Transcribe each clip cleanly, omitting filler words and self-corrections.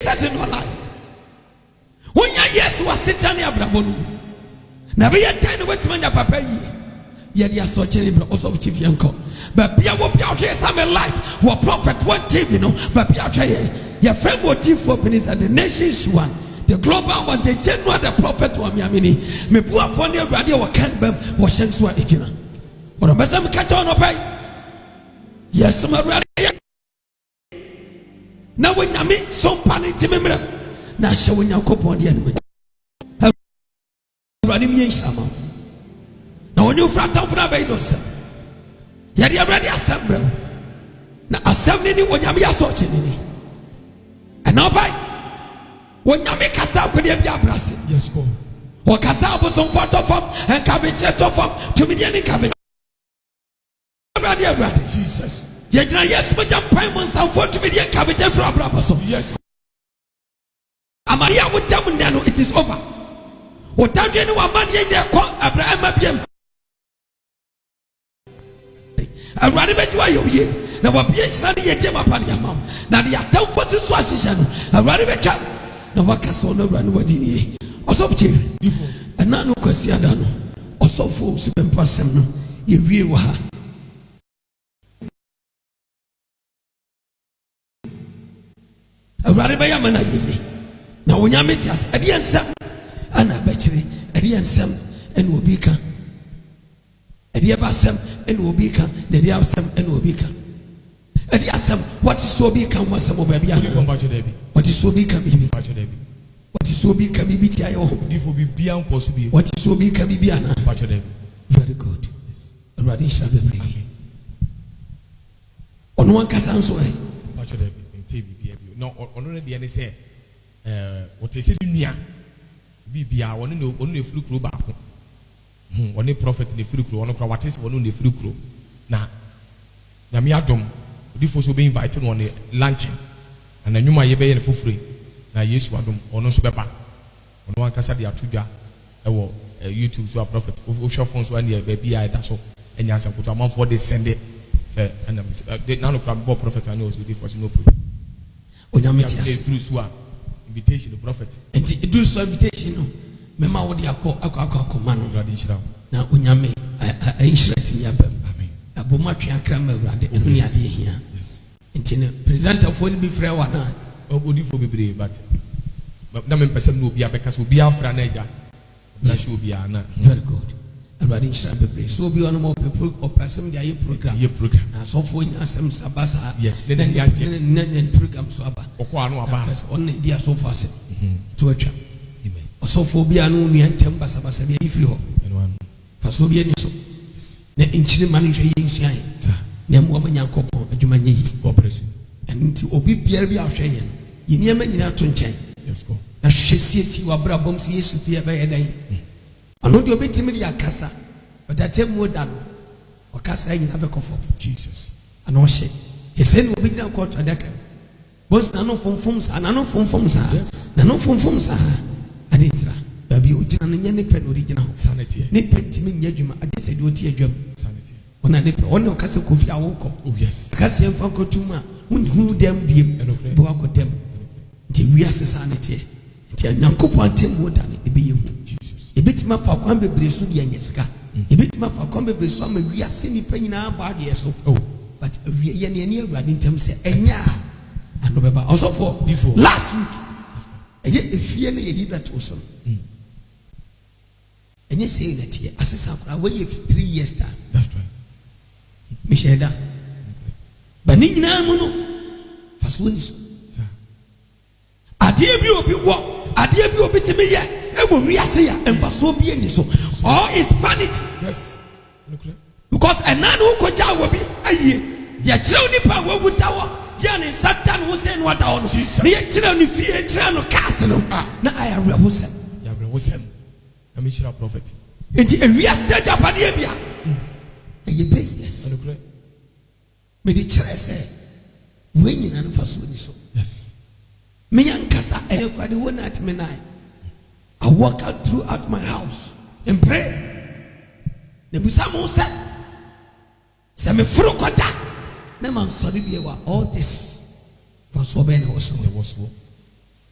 Jesus in your life. When you yes was sitting near Brabonu. Now be a tiny wetman that papa ye. Yet you are searching also of Chief Yanko. But be out here some life. What prophet one TV, no, but be out here. Your friend will chief openings at the nations one. The global one, the general, the prophet one, Yamini. Me poor for the radio or can't be was Shanswa Ejina. Or a Massam catch on a pay. Yes, some are now when you meet some panic to me, now showing your cup on the enemy. Running me Shama. Now when you flat out for a baby, sir, you are ready assembly. Now assembly when you are searching. And now by when you make us out with the Abrasi, yes, go. Or Casal was on photo form and cabbage form to me any cabbage. Jesus. Yes, but the payments are for to be the cabbage for Abrabaso. Yes. Amaria would tell me now it is over. What time do anyone money in their call Abraham? I rather bet you are you. Now, what be a sunny at your mom. Now, the attempt for the association. I rather bet you. Now, what can so no run what in ye? Also, chief. And now, no question. Also, fools and person. You real her. I rather buy a man. Now, when you meet us, at the end, some, and I bet you, at the end, some, and will be come. At the Abasam and will be come, the Absam and will be come. At the Assam, what is so become was some baby? What is so become? What is so become? What is so become? Very good. Radisha, on one Cassan's way. No, already, and say, what is it in Nia? Be our only flu crew back. One prophet in the free crew, one of our one on the free crew. Now, Namiatom, before so be invited on the luncheon, and I knew my yebe for free. Now, yes, one or no super back. On one Casadia Tuja, YouTube to a prophet, official phones one year, baby, I that's all. And yes, I put a month for this Sunday. And they now look at prophet and knows with for no problem. When you meet us, invitation to prophet. And it do so invitation. Mema wo dia akọ man radishira na onyame insurance ya bam amen aboma twa kram awurade enu ya de hia yes intine presenter for ni bi frɛ wa na obodi for bebre but na me person no obi abeka so obi afra na ja na show obi ana very good awurade insurance bebre so obi ono mo people or person dia program na so for nya asem sabasa yes then ya program so aba okọ anu aba on dia so for se to atwa so phobia no nua ntem basabasa bia ifiri ho fa so bia ni so na inchiri mane hwe yensuan na mo ma nyankopon adwuma nyi go press and obi bia bia ahwe yen yini ma nyina to nchen yes go na hwesiesi wa bra bom si Yesu bia ba yedan ano de obetimi ya kasa but atem da no o kasa nyina be kofo Jesus ano hye te se no obi gina ko to adaka boss na no fomfom sa na no fomfom sa na no fomfom sa adintra baby ojina no nya ne pe no original sanity ne pe timi nya dwuma adise de oti adwam sanity ona ne pe ona kase kofi awoko oh yes kase yem fa kotuma hu dem biem bo akodem nti wiase sanity nti nyankopo antem woda ne ebe yehu Jesus ebetima fa kwan bebre so de anyeska ebetima fa kwan bebre so ama wiase ni pa nyina ba de so oh but ye ne ani awurade ntem se enya ano beba also for last week efie na ye that also and you say that here assisa away 3 years time that's right Michelle but ni nyina mu no faso ni so ade bi obi wo ade bi obi timi ye e mo wiase ya emfaso bi ani so all is vanity yes because enana wo koja wo bi aye ya kire ni pa wo wutawo Jani Satan who said what I want to see. The children fear children castle. Now I am Rebusem. Yabusem. I'm a prophet. And we are set up at the Abia. And your business. May the church say, when you are first with so. Yes. Me and Casa, everybody one at midnight. I walk out throughout my house and pray. The Busamo said, Some fruit. No man sorry be all this for so many was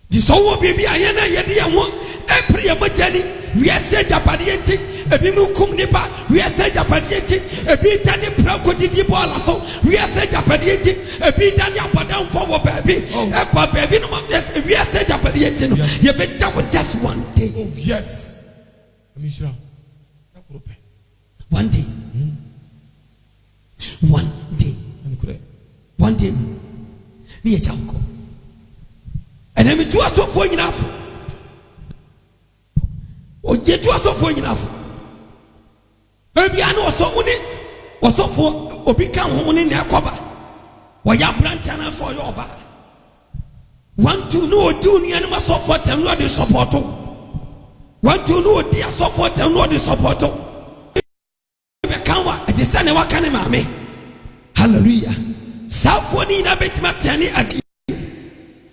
The so baby ayana yedi anwo epre yamajani we say japadienti ebi mu kum nipa we say japadienti ebi tani prako didi bola so we say japadienti ebi tani apadan for wo baby epa baby no yes we say japadienti no ye be just one day. Oh yes. Amishra. One day. One day. One day. Ni echanko. And then me do aso for enough. O ye do aso for enough. Ebi anu oso uni oso for obi kan ho ni na akoba. Wa ya branch na so yo oba. 1 2 no do ni anu so for tem no dey support. 1 2 no dey support tem no dey support. Be kan wa e say na wa kan ma me. Hallelujah. Safoni na betima tani adi.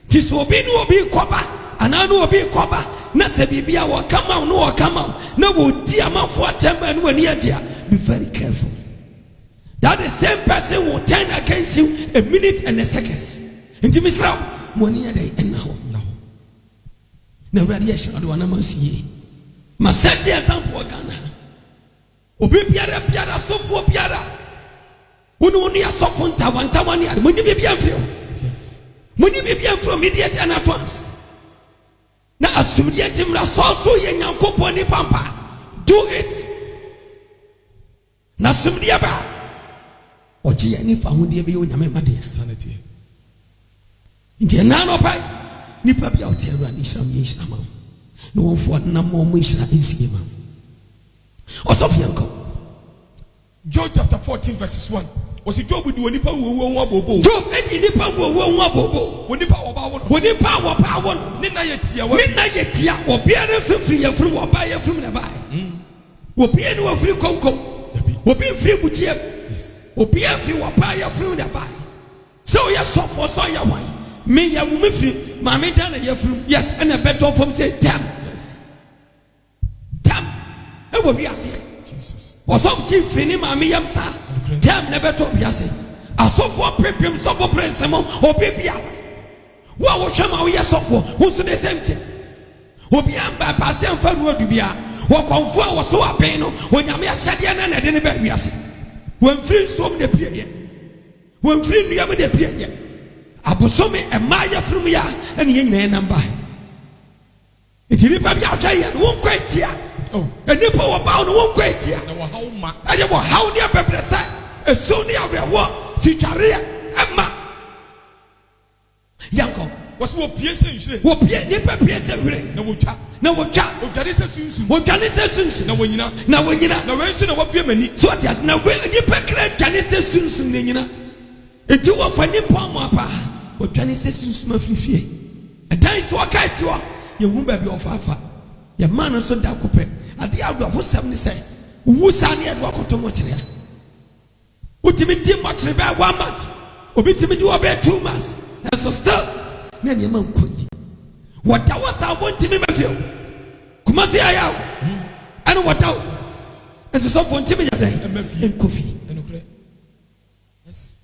Tiso obi no obi koba ananu obi koba na se bibia wo kama no wo kama na wo di amafo atemba no ani adia. Be very careful. That the same person will turn against you a minute and a second. Inti misra mo ni ade en ho na radiation do na mansie ma set example Ghana obi biara sofo biara wonu ni asofo ntawantawa ni ade mo ni bibia mfio. Yes. Muni be bien from immediate and at once. Na asumdiye timra so ye nyankopon ni pampa. Do it. Na asumdiye ba. Oji ani fa hodie be onyame made sanity. Nti na no pai. Nipa bia o teru ani sham ye shama. No wonfo na mo ishra ensie ma. Osofianko. Job chapter 14 verses 1. Was it Job do nipa wo abobo? Job edi nipa wo abobo. Wo nipa wo ba wo. Wo nipa wo ba wo. Ni na yetia wo. Ni na yetia obi ara free ya free wo ba ya free na ba. Obi eni wo free konkom. Obi free butie. Yes. Obi free wo ba ya free na ba. So ya suffer so ya wan. Me ya wo me free. Ma me dan na ya free. Yes, and a better from say tam. Yes. Tam. E wo bi ase. Jesus. Osom chief fini ma me yam sa. Tam never to be ase. Asofo prepim sofo presemo obi bia. Wo wo hwema wo yesofo, wo so the same thing. Obi amba passe amfa no adubia. Wo konfo a wo so apen no, onyame ahyade na na de ne ba wiase. Wo mfiri som de pieye. Wo mfiri nduam de pieye. Abosome ema ya firim ya ene nyina namba. Etiri pa bia hwa ye no wo kwatia. Oh, enipa wo ba no wo kwatia. Na wo hawo ma. Ade wo hawo ne bebresa. Eso ni awewo sitware ema. Yanko was wo pie se nhire. Wo pie nipa pie se hire. Na wo twa. Na wo twa. O dware se sunsun. Wo dwane se sunsun. Na wo nyina. Na wo nyina. Na we nso na wo pie mani. So atias na we nipa kra dwane se sunsun ne nyina. Enti wo fa nipa mo apa. Wo dwane se sunsun afifie. Edan so aka si wo. Ye wu ba bi ofafa. Ye man so da kopɛ. Ade ado hosam ne sɛ. Wu sa ne ado akotomo kyerɛ. Utimi di machre ba 1 month. Obi timi di obe 2 months. And so still na ne man konyi. Wata wasa wontimi mafio. Kuma se ayaw. Ana wata. And so for ntimi ya dai. En kofi. Enokre. Yes.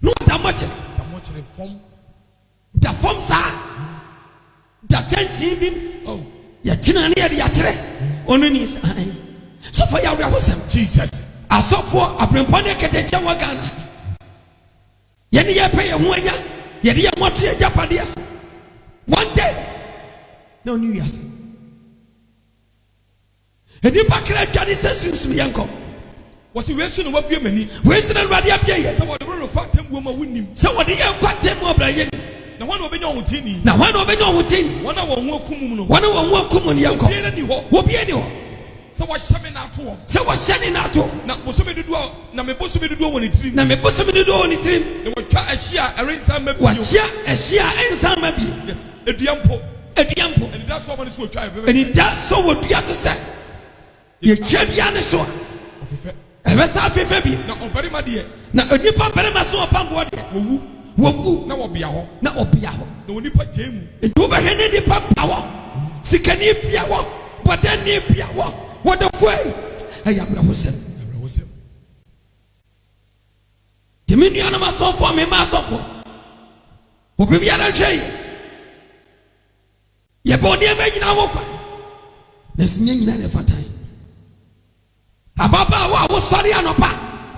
No wata machre. Ta machre form. Da form sa. Da tension bi. Oh. Ya twina ne ya de akyere. Ono ni sa. So for ya we hosam Jesus. Asofo abrempone keteche wa Ghana. Yeni ye pay ho anya, ye de ye moto ye japade so. One day. No new years. Edi pakra dwane sesunsun yanko. Was we so no wa bia mani. We se na rade abia ye. So wo de ro kwatem wo ma wonnim. So wo de ye kwatem wo bra ye. Na wan obenya wo tini. Na wan obenya wo tini. Wan wo ho akum no. Wan wo ho akum no yanko. Bia ni ho. Wo bia ni ho. So wa hyame na to. So wa hyane na to. Na bosome dudu na me bosome dudu woni tirim. Na me bosome dudu woni tirim. Na wo twa ahia erensa mabi. Wa tia ahia ensa mabi. Yes. Eduampo. Eduampo. And that's what so twa. And that's so what you say. Ye twa bia ne so. Ofefe. Ebe sa afefe bi. Na oferi ma de. Na onipa bere ma so opambo de. Wowu. Na wo bia ho. Na obia ho. Na onipa jemu. Edu ba hene nipa pawo. Sikani bia wo. Bodani bia wo. What the way? Hey, Abraham. Dominion of my soul for me, my soul for. Who be the other shay? Ye boni ebe nyina wo kwa. Na sinye nyina ne fatan. Ababa wo sori anopa.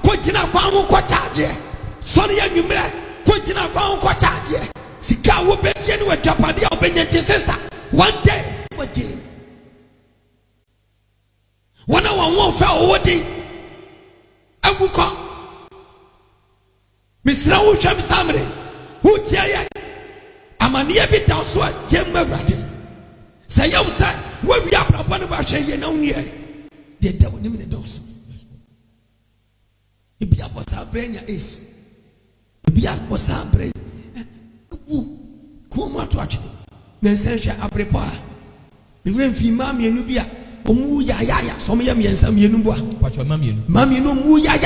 Ko gyina kwa ho ko charge. Sori anwumre ko gyina kwa ho ko charge. Sika wo be die ne wadwapade a obenya ti sister. One day what day. Wana wo fa wo di. Aguko. Misra wo hwam samre. Wo tia ye. Amani bi ta so a jemma brate. Say yam say we are proper ba hwe ye na woni e. De da woni me dos. E bia bosa brenya is. E bia bosa bre. Ko mo to atwe. Na senhwe abrepa. Me wem fi ma mienu bia. Omu ya so me yam yensa mienu bo a. Pacho ma mienu. Ma mienu mu ya.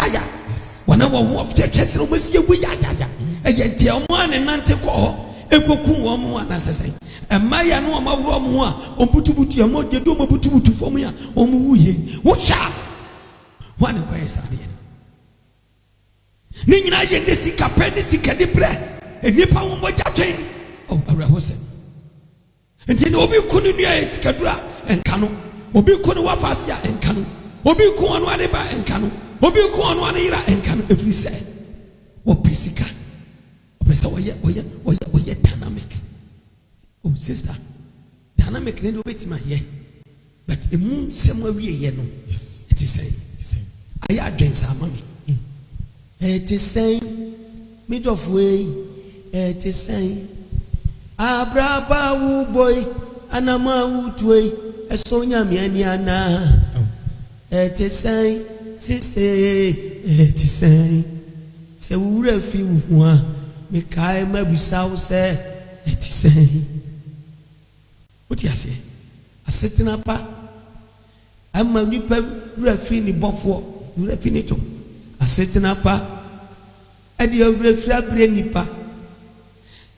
Yes. Wana wo ho of the chest no mesi wu ya. Eye dia omo ane nante ko ho. Ekoku wo mo anasese. Emaya no amawro mo ho a ombutubutu ya mo de do mo butubutu fom ya omo wuye. Wo sha. Wana ko yesade. Ni nyina ye ne sika pe ne sika di bre. Enipa wo mo jatwe. Oh awra ho se. Enti ne obi kunu nua sika dura enka no. Obi kunu wa fasia enka no. Obi ku anu ade ba enka no. Obi ku anu ade ira enka no every say. Wo pisika. Opesa oye dynamic. Oh sister. Dynamic ne do betima here. But emu sema wie ye no. Yes. It is saying. Aya adwen sa mami. It is saying mid of way. It is saying Abraba wu boy anama wu tuwe esonya miani ana. It is saying sister. It is saying se wura fi wu a me kai mabusa wo se. It is saying what you say asetina pa amma nipa wura fi ni bofo wura fi ni to asetina pa ade wura fi abre nipa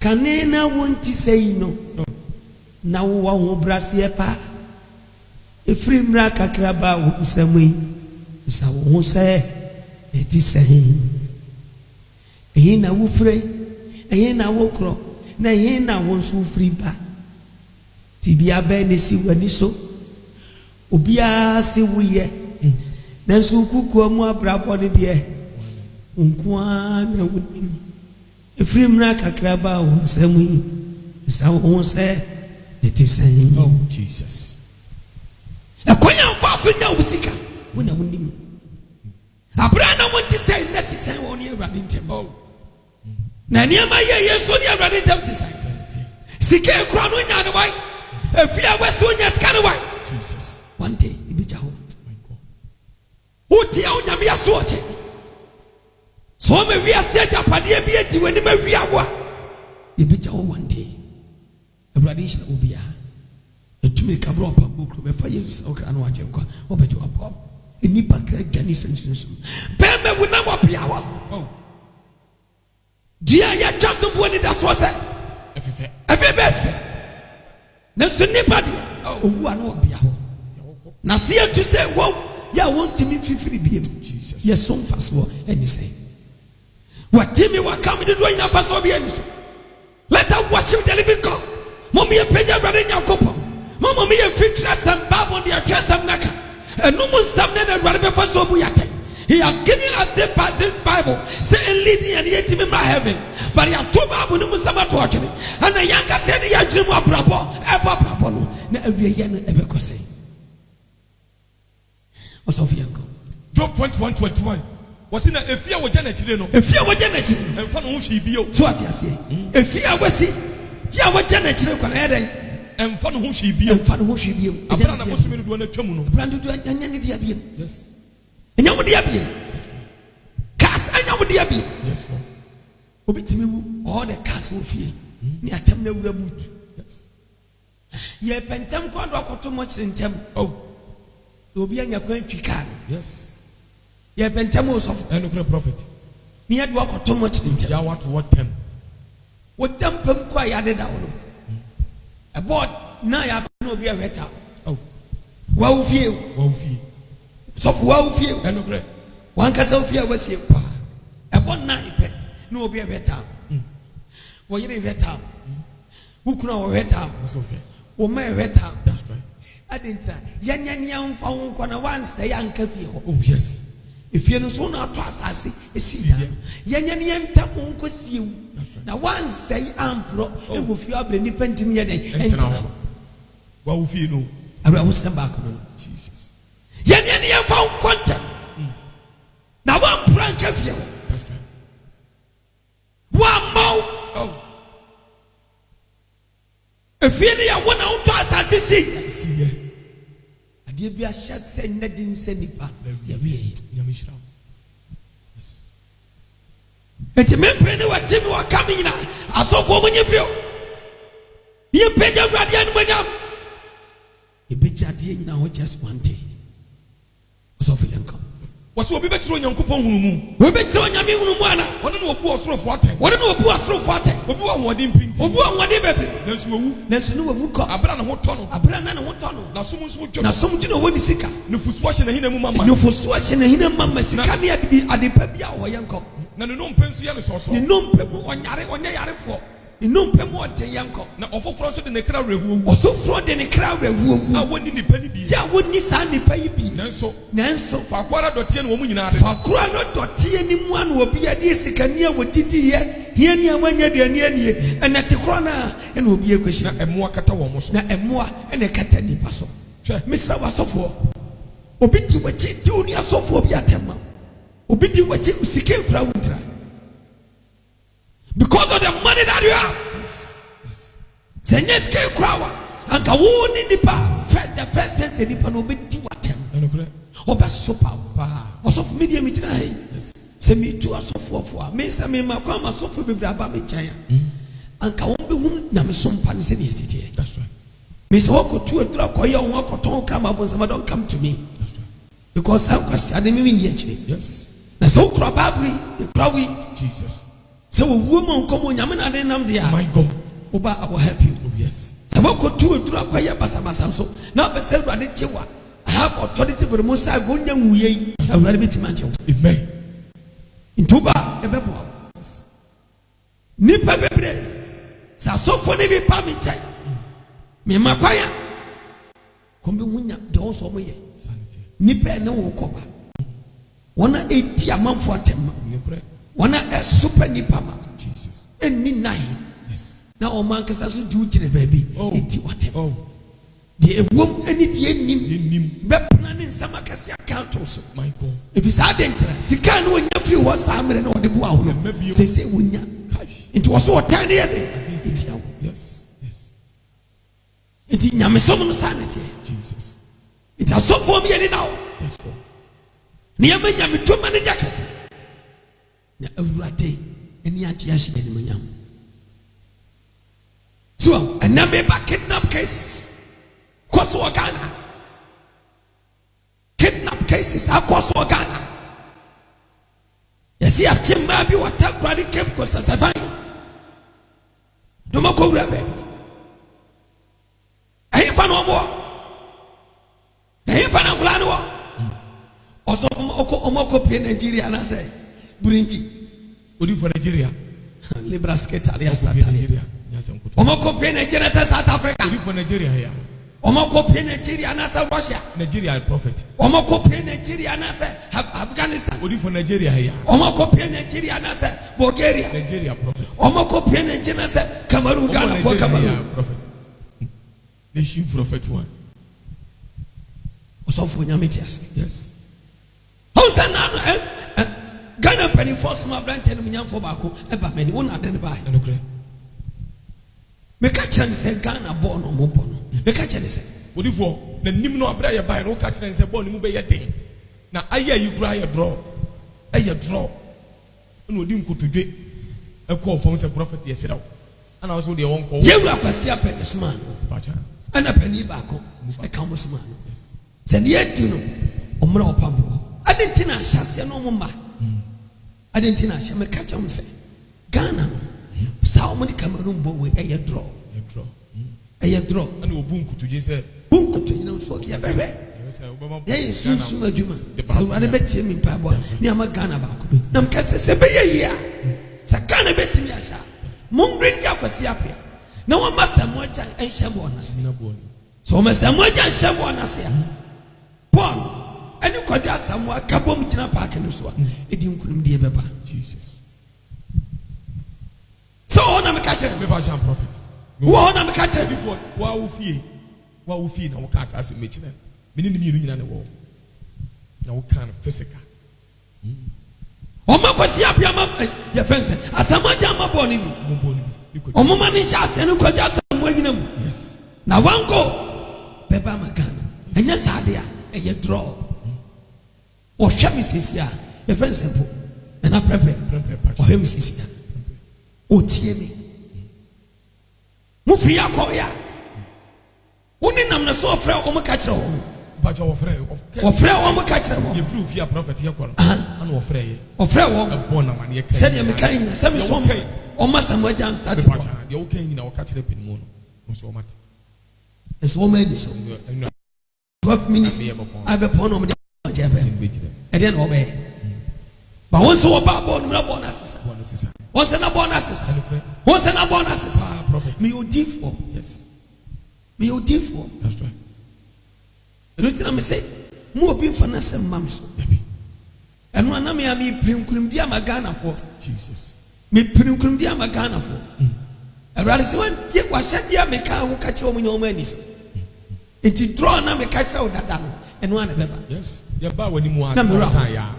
kanena wonti sei no na wo ho brase pa efri mra kakra ba wo samui sa wo se eti sei eyi na wo fre eyi na wo kro na eyi na wo so fri ba tibia ba ne si wani so obia se wuye na so kuku mu abrabo ne de nkwa na woni efri mra kakra ba wo samui sa wo se eti sei. Oh Jesus. Akonya fa so nya obisika wona woni abra na wonti sei na ti sei woni awrade ntem. Oh na niama ye yeso ni awrade ntem ti sei sika kura no nya ne wai efia weso nya ska ne wai. Jesus. One day ibi jaho My God. uti ya onyame aso oche so me wi ase japade bi enti wani ma wi awa ibi jaho one day awrade shira obia etumi kabro pa bukro be fa yesu okra no aje kwa obejo apom enipa ka dwani sensenso pembe wona mo piawa. Oh. Dia ya jaso boni da so se efefe na sunipa dia owu anu obia ho na se etu se wo ya wonti mi fifiri biem. Jesus. Yes so faso eni say watimi wakam de do ina faso bia ni so let us worship the living God. Mommy e peja brade nyakopo mama me e fitra sam bible dia twasam naka enum sam na brade be faso bu yate. He has given us this Bible saying leading and yet in my heaven. But he has told Bible no musama to watch me. And the young said he has dream of brabo no. Na every year no ebe ko say. Osofia ko. Job 21:21. Was in a fear with Janet no. Efia wo Janet. And fun who she be. So what you say? Efia wasi. Ya wo Janet ko na eden. And fun who she be. Emfa no ho hwe bi. Abrana Muslim do na twam no. Brando do anya ne dia bi. Yes. Enya wo dia bi. Kas enya wo dia bi. Yes. Obitimi wu all the cars wo fie ni atam na wura boot. Yes. Ye pentem kwa do akoto mo kire ntem. Oh. Obi anya kwan twika. Yes. Ye pentem o sof. And the prophet. Ni adu akoto mo kire ntem. Ja what them. Wo dampam kwa ya de da wo. About na ya no obi a weta. Oh. Wa wo fie. Wa fie. Sof wa wo fie. And the wan kasa wo fie wa sie kwa. About na ipe. No obi a weta. Wo yire weta. Wo kuna wo weta. o me weta. That's right. Adinta yanyanya mfa wonko na wanse yanka fie ho. Oh yes. Efie no so na to asase esi ya. Yanyanya ntam wonko siewu. Na wanse ampro e go fie abre ni pentim ye den. Entina. Wa wo fie no. Abra wo sem back no. Jesus. Yanyanya mfa wonko ntam. Na wan prank fie ho. That's right. Wa mau. Oh. Efie ne ya wona wo to asase si. See. Ade bi ahya se nnadin se nipa. Ya wie. Nyamishra. Yes. Eti mempre ne watimi wakame nyina. Asofo monye fio. Ye peja gwade anu manyam. E beja de nyina ho just one day. Asofo yanka. Waso obi betiro Nyankopon hunu mu. We betiro Nyame hunu mu ana. Wone no obu osorofo aten. Wone no obu osorofo aten. Obi wa hoɔden pinti. Obu hoɔden bebre. Nanso owu. Nanso no owu kɔ. Abra na ho tɔ no. Abra na ho tɔ no. Na som nso twa. Na som gina woni sika. Nufusu ahye na hina mu mama. Nufusu ahye na hina mama sika ne adepa bia ho yanko. Na no mpensu ya no soso. Ne no mpemu onyare onye yarefo. Ne no mpemu ɔde yanko. Na ɔfoforo so de ne kra rehuo. Ɔsoforo de ne kra rehuo. A woni nipa ni bi. Ja woni sa nipa yi bi. Nanso fa kwara dɔte no mu nyina ade. Fa kwara no dɔte ni mu an obi ade sikania wodidi ye. Hia ni amanya duane ani. Enate kwara na ena obi ekwashi. Na ɛmoa kata wɔ mo so. Na ɛmoa ena kata nipa so. Misra wasofo. Obi ti wachi ti oni asofo obi atema. Obi ti wachi usike kura wutra. Because of the money that you have. Yes. Senyeske krawa. Anka woni nipa. The first person nipa no be di watem. Oba sopa ba. Osofu media mitina hai. Yes. Se mi tu asofu ofo. Me se me makwa asofu bebre aba me chan. Anka won be hun na me sompa ne se ne yesiti. That's right. Me se wako tu edura koye won akoton kama bonsama don't come to me. That's right. Because I was ademi ni achire. Yes. Na so kra babri, e kra wi Jesus. So woman come on Yamana de nam dia. My God. Oba I will help you. Oh yes. So what could do it through a basa so now be said by the chewa. I have authority for the most I go young way. I will be mancho. Amen. In Tuba, a bebo. Nipa bebre. Sa so for the pami chai. Me makwaya. Come be wunya de also me. Nipa no wokoba. Wana 80 a month for them. Wana a super nipama. Jesus. Any nine. Yes. Now o man kasa so do chire baby. Oh. Iti wate. Oh. The wom any the nim. Nim. Be planning some akasi account also. My God. If it's adentra. Sika no nya free was amre na ode bua ho. Say wonya. It was what time here. Yes. Yes. Iti nyame som no sanete. Jesus. It has so for me any now. Yes, God. Niame nyame tuma ne jakase. Na awurade eni age ya shibe ni manyam. So, and now back kidnap cases. Kwaso Ghana. Kidnap cases akwaso Ghana. Yesi atimba bi watakwa di Cape Coast Safari. Doma ko rebe. Ayi fa no mo. Ayi fa na fulani wo. Oso omoko pie Nigeria na say Burundi. Odi for Nigeria. Librasket alias Nigeria. Omoko pie Nigeria say South Africa. Odi for Nigeria here. Omoko pie Nigeria na say Russia. Nigeria prophet. Omoko pie Nigeria na say Afghanistan. Odi for Nigeria here. Omoko pie Nigeria na say Bulgaria. Nigeria prophet. Omoko pie Nigeria na say Cameroon, Ghana for Cameroon. Prophet. Nation prophet one. Osofo nyametias. Yes. How say na Ghana penny for small branch and nyamfo baako eba mani won ade ne ba. Meka kyerɛ say Ghana bɔ no mo bɔ no. Meka kyerɛ say odi for na nim no abra ye ba no ka kyerɛ say bɔ no mu be ye den. Na aye yi kura ye draw. Aye draw. Na odi nkotodwe ekɔ fam say prophet ye siraw. Ana so de won kɔ. Yewura kwasi apɛ ne suma no. Bacha. Ana penny baako e ka mo suma no. Yes. Sɛ ne atu no ɔmra ɔpambo. Ade ntina ahyase no mo ma. Ade ntina ahyɛ me ka kyerɛ mo sɛ Ghana sa o mo di Cameroon bo we eye draw. Eye draw. Ana obu nkotodwe sɛ bunkutu yina so ya bɛhwɛ. Ye sunsun adwuma. Sɛ ade betie mi pa bo. Ni ama Ghana ba ko bi. Na mka sɛ bɛyɛ yi a. Sɛ Ghana betimi ahya. Mo bring ya kwasi apia. na wɔn ma Samuel and Shambo nas. So wɔn Samuel and Shambo nas ya. Paul ɛne kɔdi Samuel kabom gyina paaki no so a edi nkunum die bɛba. Jesus. So wɔn na mi ka kyerɛ. Me ba Jean prophet. Wɔn na mi ka kyerɛ. Before wa ufie na wɔka asase mekyina. Mene ne mienu nyina ne wɔ. Na wɔka no physical. Oma kwasi apiama ya fense asamaja mabɔ ne bi. Omoma ne hyɛ ase ne kɔdi Samuel nyina mu. Yes. Na wanko bɛba makana. Ɛnyɛ saade a ɛyɛ draw. Ɔhwɛ mi sisi a ya fense po. Ɛna prepare. Ɔhwɛ mi sisi a. Otie mi. Mu fi akɔ ya. Woni nam na so ɔfrɛ ɔmo ka kyerɛ ɔmo. Bajo ɔfrɛ ɔmo ka kyerɛ ɔmo. Ye free ofia prophet ye kɔ. Ana ɔfrɛ ye. Ɔfrɛ ɔmo. Ɛbɔ na ma ne ye kan. Sɛdeɛ meka yi na sɛ me so ɔma Samuel Jan start. Bajo de wo kan yi na wo ka kyerɛ penimu no. Mo so ɔmate. Ɛso ɔma ani so. 12 minutes. Abɛpɔ no ɔmo de ɔgye abɛ. Ɛdeɛ na ɔbɛyɛ. Ba wɔn so ɔba bɔ no na bɔ na sisa. Wɔn sɛ na bɔ na sisa. Wɔn sɛ na bɔ na sisa. Prophet. Me odi for. Yes. Me odi for. That's right. Ɛno nti na me sɛ mo obi mfa na sɛ mma me so. Ɛno ana me a me pirinkunimdi ama Ghanafoɔ. Jesus. Me pirinkunimdi ama Ghanafoɔ. Awurade sɛ wɔn wahyɛdeɛ a meka ho ka kyerɛ wɔn nyɛ wɔn ani so. Nti draw na meka kyerɛ wo dada no ɛno ana bɛba. Yes. Yɛ ba wɔ ni mu a. Na mewura.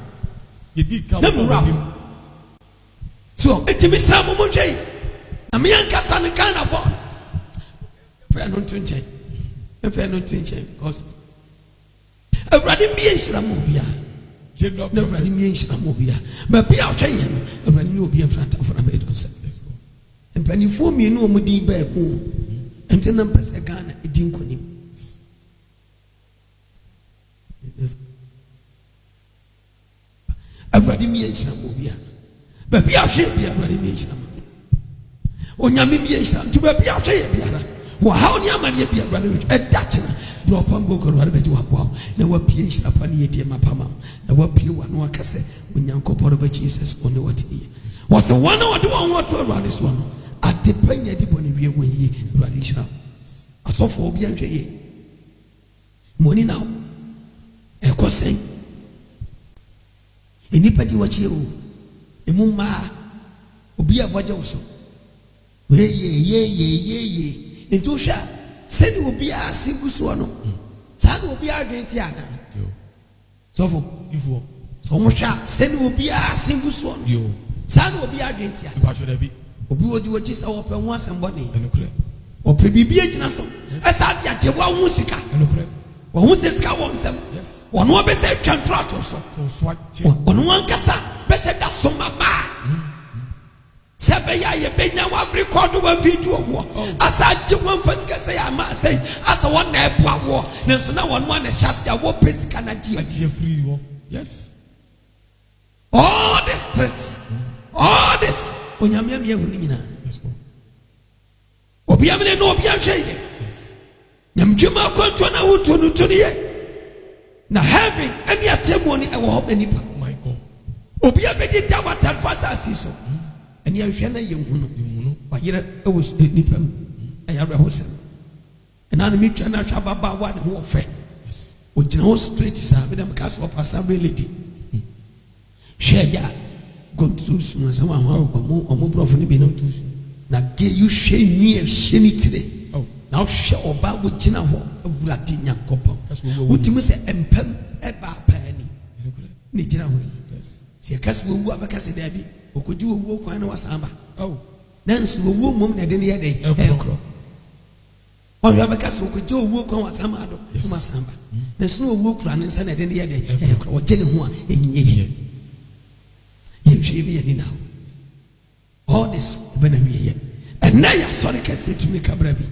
Ye di ka Na mewura. So eti mi sa mo hwɛ yi. Na me ankasa ne Ghana bɔ. Fɛ no nto nkyɛn. Fɛ no nto nkyɛn because Awurade mi nhyira mo bia. Na Awurade mi nhyira mo bia. Ba bia hwɛ yɛ no Awurade mi obi afranta fora me do sɛ. Let's go. Mpanimfoɔ mmienu a wɔn din baa mu. Nti na mpɛ sɛ Ghana edi nkonim. Awurade mi nhyira mo bia. Ba bia hwɛ bia Awurade mi nhyira mo. Onyame mi nhyira. Nti ba bia hwɛ yɛ biara. Wa ha oni amane bia Awurade ɛda kyena. Bro pango ko Awurade bɛgye wapɔ. Na wapie nhyira pa ne yɛde mapama. Na wapie wa no akasɛ Onyankopɔn ba Jesus one what he. Was the one who do want to Awurade so no. Atepanya di bɔne wie wɔn yie Awurade nhyira. Asɔfo obi ahwɛ yie. Moni now. Ɛkɔ sɛn. Enipa di wɔkye o. Emu ma obi a wɔgye wo so. Ye. Nti hwɛ sɛde obi a asigu so no. Saa na obi a adwene ti ana. Sɔfo. Ifo. So mo hwɛ sɛde obi a asigu so no. Saa na obi a adwene ti ana. Ba hwɛ da bi. Obi wodi wɔkye sɛ wɔpɛ ho asɛm bɔne. Ɛnokure. Wɔpɛ biribi agyina so. Ɛsa de agye wa ho sika. Ɛnokure. Wɔn ho sika wɔ nsɛm. Yes. Wɔn ho bɛsɛ twa ntorato so. Wɔn ho ankasa bɛhyɛ da so mama. Sɛ bɛyɛ a yɛbɛnya wa rekɔdo wa video wɔ. Asa agye wɔn fa sika sɛ yɛ ama sɛ asa wɔn na ɛboa wɔ. Ne nso na wɔn ho na hyɛ ase a wɔpɛ sika na die. Adie free wɔ. Yes. All this stress. All this. Onyame mi ehu ni nyina. Yes. Obi amene no obi ahwɛ yɛ. Yes. Nyamdwuma akɔntɔ na wotu no to yɛ. Na heaven any atemoni ɛwɔ hɔ nipa. My God. Obi abɛdi da watar fa asase so. Ɛni ahwɛ na yɛ hu no. Wayere ɛwɔ nipa mu. Ɛyɛ abɛ ho sɛm. Ɛna no mi twa na hwɛ baba wa ne ho ɔfɛ. Yes. Ogyina ho straight sa bi dɛm ka so ɔpasa lady. Hwɛ ya go to so na sɛ wa ho ɔmo brɔfo ne bi na to so. Na ge you hwɛ ni ɛhwɛ ni tire. Na hwɛ ɔba wo gyina hɔ Awurade Nyankopɔn. Wotimi sɛ empam ɛba paani. Ne gyina hɔ yi. Sɛ kase wo wu abɛkase da bi. Okoji wo kwan na wasamba. Nanso wo mom na de ne yɛ de ɛkro. Ɔyɛ abɛkase okoji wo kwan wasamba do. Wasamba. Nanso wo kura ne nsa na de ne yɛ de ɛkro. Ɔgye ne ho a enye yi. Yɛhwɛ bi yɛ ni now. All this bena wie yɛ. Ɛna yɛ asɔre kɛse tumi kabra bi.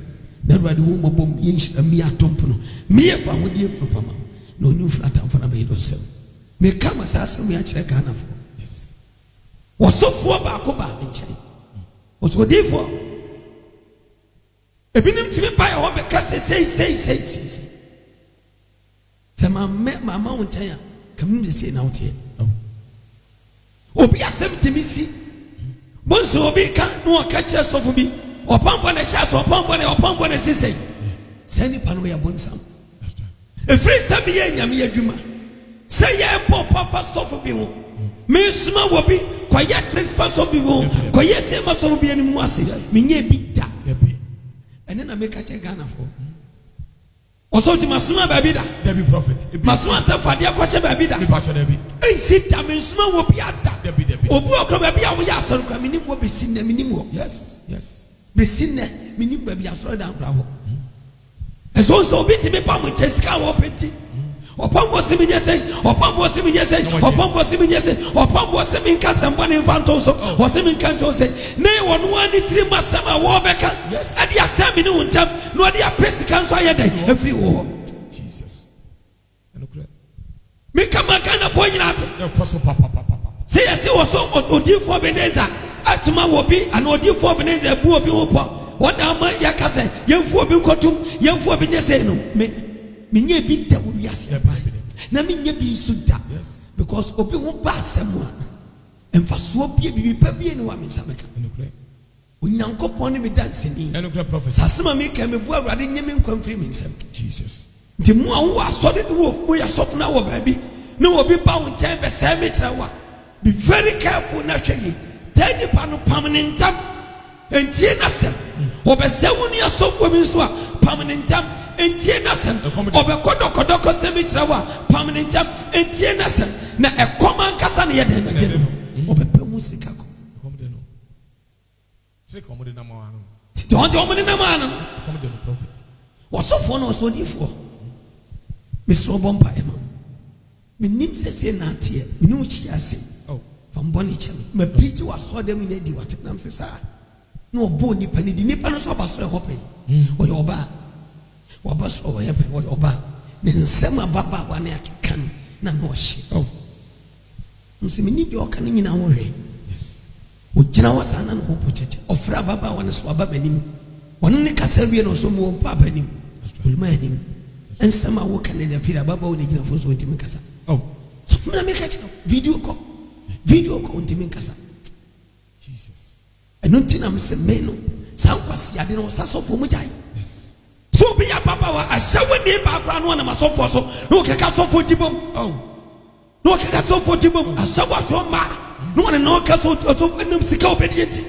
Na Awurade ho mɔbɔ mi nhyira mi atompo no. Mi yɛ fa ho die furu pama. Na oni fura tamfo na bɛyɛ do nsɛm. Me kama saa asɛm yɛ akyerɛ Ghanafoɔ. Yes. Wɔsɔfoɔ baako ba nkyɛn. Wɔsɔdifoɔ. Ebinim tumi ba yɛ hɔ bɛka sɛ. Sɛ mama wo nkyɛn a kam ne sɛ na woteɛ. Obi asɛm tumi si. Bonso obi ka no ɔka kyerɛ sɔfo bi ɔpɔnpɔ ne hyɛ so ɔpɔnpɔ ne sisɛ sɛ nipa no yɛ bonsam efiri sɛ bi yɛ nyame adwuma sɛ yɛ bɔ papa sɔfo bi ho mesuma wɔ bi kɔyɛ transfer sɔfo bi ho kɔyɛ sɛma sɔfo bi anim ase menyɛ bi da ɛne na meka kyɛ Ghana fo ɔsɔ ti masuma baabi da Dabi prophet masuma sɛ fadeɛ kɔkyɛ baabi da ɛnsi da mesuma wɔ bi ada obi ɔkɔ baabi a woyɛ asɔre kora menim wɔ bɛsi nnɛ menim hɔ yes bɛsi nnɛ menim baabi asɔre da nkora hɔ ɛso sɛ obi timi pa mo kyɛ sika wɔ pɛti ɔpɔmbɔ si mi nyɛ sɛ ɔpɔmbɔ si mi nyɛ sɛ ɔpɔmbɔ si mi nyɛ sɛ ɔpɔmbɔ si mi nka sɛmbɔ ne nfa ntɔ so ɔsi mi nka ntɔ sɛ ne wɔn no ani tiri ma sɛm a wɔbɛka ɛdi asɛm mi ne wɔn ntam na ɔdi apɛ sika nso ayɛ dɛ efiri wɔ Jesus mi kama Ghana fo nyina ate sɛ yɛsi wɔ so odiifo Ebenezer atuma wɔ bi ana odiifo Ebenezer ebu obi ho pɔ wɔn na ama yɛka sɛ yɛnfu obi nkɔtum yɛnfu obi nyɛ sɛ no menyɛ bi da wo wiase na menyɛ bi nso da because obi ho ba asɛm a mfasoɔ bie bibi pa bie ne wa me nsa meka onyankopɔn ne me danseni sasɛm a meka mebu Awurade nyɛ me nkwa mfiri me nsɛm Jesus nti mo a wowɔ asɔre ne woyɛ sɔfo no wɔ baabi na obi ba wo nkyɛn bɛsɛe me kyerɛ wo a be very careful na hwɛ yi taa nipa no pam ne ntam entie n'asɛm ɔbɛsɛ wo ne asɔfoɔ bi nso a pam ne ntam entie n'asɛm ɔbɛkɔdɔkɔdɔkɔ sɛm kyerɛ wo a pam ne ntam entie n'asɛm na ɛkɔm ankasa ne yɛ dɛn na gye no ɔbɛpɛ mu sika kɔ titi ɔde nam ano wɔsɔfoɔ na ɔsɔdifoɔ mesrɛ ɔbɔ mpa ɛma menim sɛsɛ naateɛ mene wo kyia ase fambɔ ne kyɛ me mapirikyi wɔ asɔre dɛm ne adi wate nam sɛ saa na ɔbɔ nipa ne di nipa no so aba sɔre hɔ pɛ ɔyɛ ɔbaa waba sɔrɔ wɔyɛ pɛ wɔyɛ ɔbaa ne nsɛm ababaawa ne akeka no na ɔhyɛ nso meni deɛ ɔka no nyina ho hwɛ ogyina hɔ saa na ne ho po kyɛkyɛ ɔfrɛ ababaawa no so aba m'anim ɔno ne kasa wie no so mu wɔ mpa aba anim ɔluma anim nsɛm a woka ne afiri ababaawa ne gyinafo so ɔntimi nkasa sɔfo na meka kyerɛ video call ɔntimi nkasa ɛno nti na mesɛ me no saa nkwasi ade no ɔsa sɔfoɔ mu gyae so obi yɛ ababaawa ahyɛ wo ne baakora no ɔnam asɔfoɔ so na ɔkeka sɔfoɔ di bom na ɔkeka sɔfoɔ di bom ahyɛ wo asɔ mmaa na ɔne na ɔka sɔfoɔ nam sika obɛdiɛ nti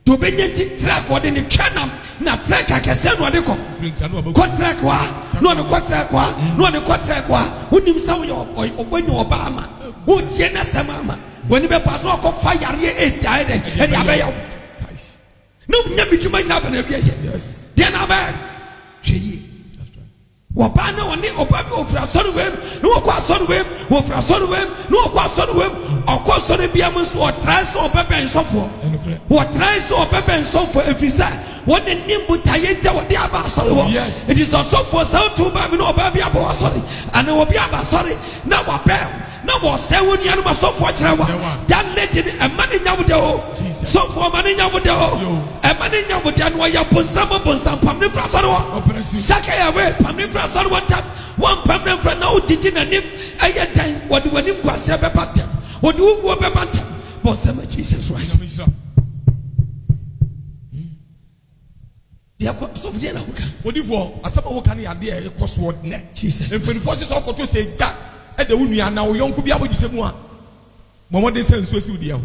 de obɛnya nti trak ɔde ne twa nam na trak akɛsɛ na ɔde kɔ trak hɔ a na ɔde kɔ trak hɔ a na ɔde kɔ trak hɔ a wonim sɛ woyɛ ɔbɛnya ɔbaa ama wotie n'asɛm ama wɔne bɛpa so ɔkɔ fa yareɛ ɛsi ayɛ dɛ ɛde abɛyɛ wo na wonya bi dwuma nyina abɛna bi ayɛ deɛ na abɛyɛ hwɛ yie wɔbaa na wɔne ɔbaa bi wɔfiri asɔre wɛm na wɔkɔ asɔre wɛm wɔfiri asɔre wɛm na wɔkɔ asɔre wɛm ɔkɔ asɔre bia mu nso ɔtrae sɛ ɔbɛbɛn sɔfoɔ wɔtrae sɛ ɔbɛbɛn sɔfoɔ ɛfiri sɛ wɔde ne mbutaeɛ nta wɔde aba asɔre hɔ ɛti sɛ ɔsɔfoɔ sɛ woto baa bi na ɔbaa bi abɔ asɔre ana wɔbi aba asɔre na wɔbɛn na wɔsɛ wo nuanom asɔfoɔ kyerɛ wa that lady no ɛma ne nya wo dɛ o sɔfoɔ ma ne nya wo dɛ o ɛma ne nya wo dɛ no wɔyɛ bonsam pam ne mfra sɔre hɔ sakaya we pam ne mfra sɔre hɔ ntam wɔmpam ne mfra na wogyigyi n'anim ɛyɛ dan wɔde w'anim kwaseɛ bɛba ntɛm wɔde wo wuo bɛba ntɛm bɔnsɛm a Jesus Christ deɛ kɔ sɔfo deɛ na woka odifoɔ asɛm a woka ne adeɛ ɛkɔ soɔ nnɛ Jesus mpanifoɔ sɛ ɔkɔto sɛ gya ɛda wo nua na wo yɔnko bi abɔgye sɛ mu a mɔmɔden sɛ nsuo si wo deɛ ho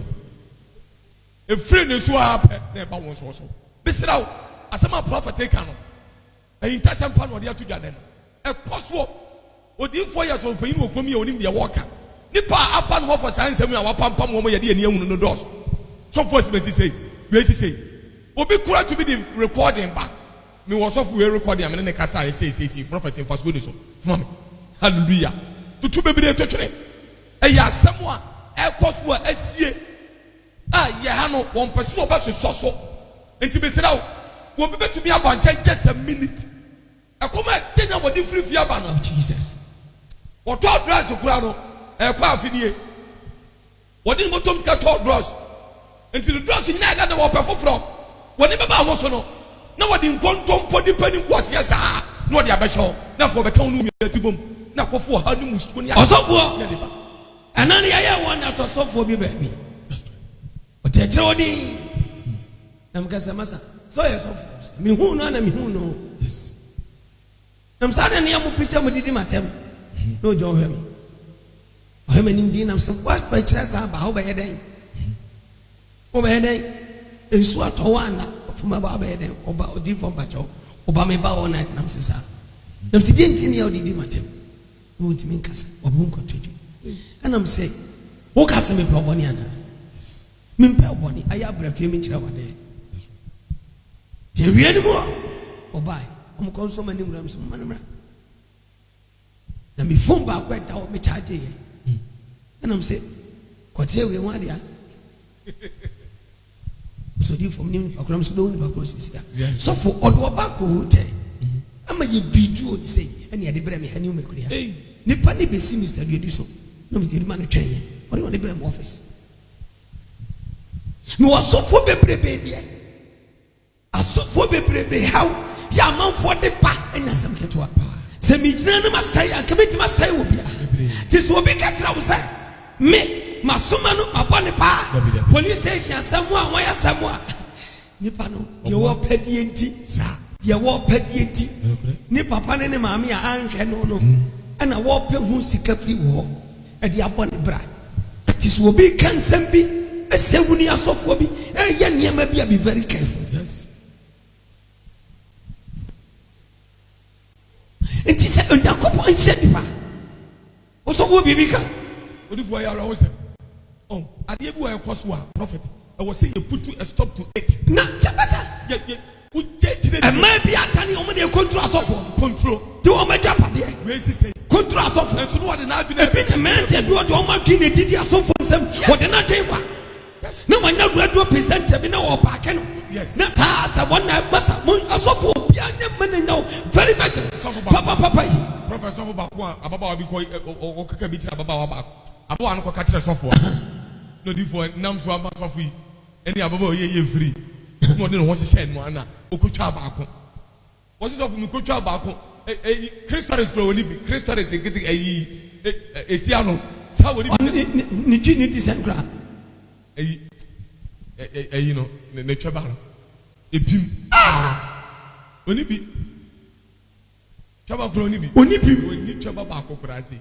ɛfiri ne so a pɛ na ɛba wɔn soɔ so bisira wo asɛm a prɔfɛte ka no ɛyintasɛm pa na ɔde ato dwa dɛ no ɛkɔ soɔ odiifoɔ yɛ sɔ mpanyin wɔ kurom yɛ onim deɛ wɔɔka nipa a apa no wɔfɔ saa nsɛm a wapampam wɔn yɛde yɛn ehunu no dɔɔso sɔfo asimasi sei wei si sei obi kura to bi de recording ba mi wɔ sɔfo wei recording a mi ne ne kasa a yɛ sei prɔfɛte nfa so de so fuma mi hallelujah tutu bebree twetwere ɛyɛ asɛm a ɛkɔ so a asie a yɛ ha no wɔn pɛ so ɔbɛsosɔ so nti besira wo wɔn bi bɛtumi aba nkyɛn just a minute ɛkɔm a kyenya wɔde firifiri aba no Jesus wɔtɔ dress kura no ɛkɔ afidie wɔde ne bɔtɔm sika tɔ dress nti ne dress nyinaa yɛ dɛ wɔpɛ foforɔ wɔde bɛba ahɔ so no na wɔde nkɔntɔmpɔ nipa ni nkɔseɛ saa na wɔde abɛhyɛ hɔ na afɔ bɛka wɔn mu yɛ ti bom na kɔfo ha ni musuo ni ɔsɔfoɔ ɛna ne yɛyɛ wɔn na tɔsɔfoɔ bi baabi ɔtɛkyerɛ wɔde Namkasa masa. So yes of me who no na me who no. Yes. Nam sa na niya mo picture mo didi matem. No John hwe me. Hwe me nim di nam so what by chira sa ba ho ba yeden. O ba yeden. Ensu atowa na fuma ba yeden. Oba odi fo ba cho. Oba me ba all night nam sisa. Nam si denti ne ya didi matem. No ntimi nkasa. Obo nkotwedi. And I'm saying, who can me probably ana? Me probably I have a few minutes over there. Je really more. Oh bye. I'm consuming many grams of money. Na me phone back where down me charge here. And I'm saying, what say we want ya? So do from him grams loan because it's there. So for all back hotel. I'm a video say, and you had the brand new make clear. Nipa ni be see Mr. Gediso. No, Mr. Man train. What do you want to be in office? No, I saw for baby. I saw for baby. How? Ya man for the pa and some get to a pa. Send me to my say and commit my say will be. This will be catch out. Me, my sumano upon the pa. Police station somewhere, why somewhere. Nipano, you walk pedienti, sir. You walk pedienti. Nipa pan and mammy, I no. And I walk who seek a free war. And the upon the bride. This will be cancer be a 7 years of phobia. And young maybe be very careful. Yes. And this is a couple and said, also will be bigger. What if I are always oh, I gave you a prophet. I was saying you put a stop to it. Not better. And maybe I tell you, only control of control. Do all my job there. Control of and so what an argument. Been a man said, you are the only thing they did so for them. What an idea. No one knows where to present them in our park. Yes, that's how I want that bus. I saw for young now. Very better. Papa, Professor Ababa, or Kakabit Ababa. I want to catch us off for no different numbers for about Sophie. Any Ababa ye free. More than what she said, Moana, Okucha Bako. What's it of Mukucha Bako? Crystal is growing, Crystal is getting a Siano. How would it need to send grab? You know, nature battle. A pim. When it be Chaba Crony, when it be when you Chaba Bako Prasi.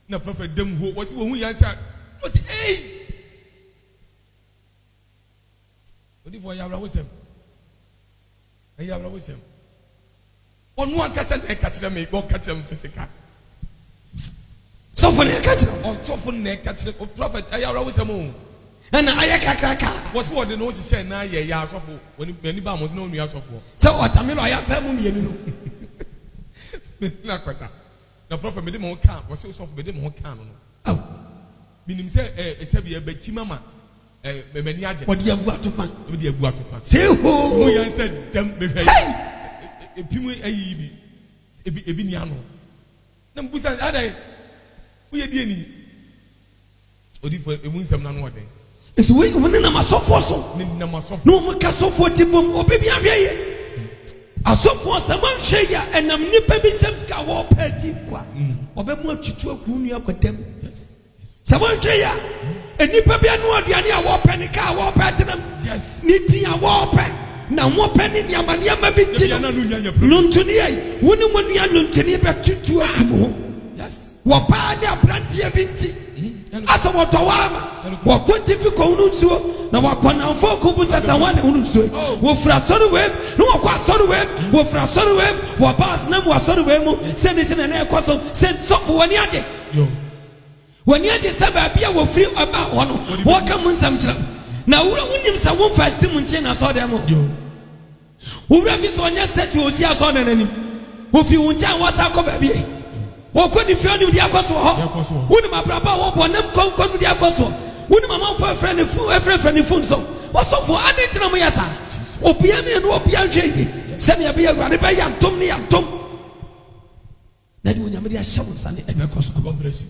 No prophet them who was when we answer. What's it? Hey! What if I was him? I was him. On one castle, I catch them, go catch them physical. So for the catch them, or so for the catch them, prophet, I was him. And I can't. What's what the notion said now? Yeah, so when anybody was known, you are so for. So what I mean, I have not quite that. The prophet made him on camp, was so soft, made him on camp. Oh, meaning say, a Sabia Betimama. What do you have to pan? What do you have to pan? Say who? I said, damn, a pimu a biniano. Nambusan, Ada, we are dealing. What if a win some non water? It's way when I'm a soft fossil. No more castle for Tibum or baby. I saw for someone share and I'm nipping some scour petty qua or be more to a coon with them. Yes. Someone share and nipper be a no idea war penny car war pattern. Yes. Knitting a war pen. Now more penny Yamania may be none to the eye. Wouldn't when you are not to a home. Yes. What bad their plenty of binti. As a watawama, what quite difficult so now what can focus as I want to do. What for a sort of web, no what sort of web, what for a sort of web, what pass number was sort of web, send this in an air castle, send so for 1 year. When you decide be will free about one, what come on some time. Now when you say one first thing I saw them. Who refuse on your statue will see us on an enemy. Who if you won't tell what's our baby. What could you feel with the Apostle? Wouldn't my brother want them come with the Apostle? Wouldn't my mom for a friend and phone so? What's so for I didn't know my son? Opium and Opium Shady. Send me a beer, run by young Tom. Then when you made a show, Sunday, and God bless you.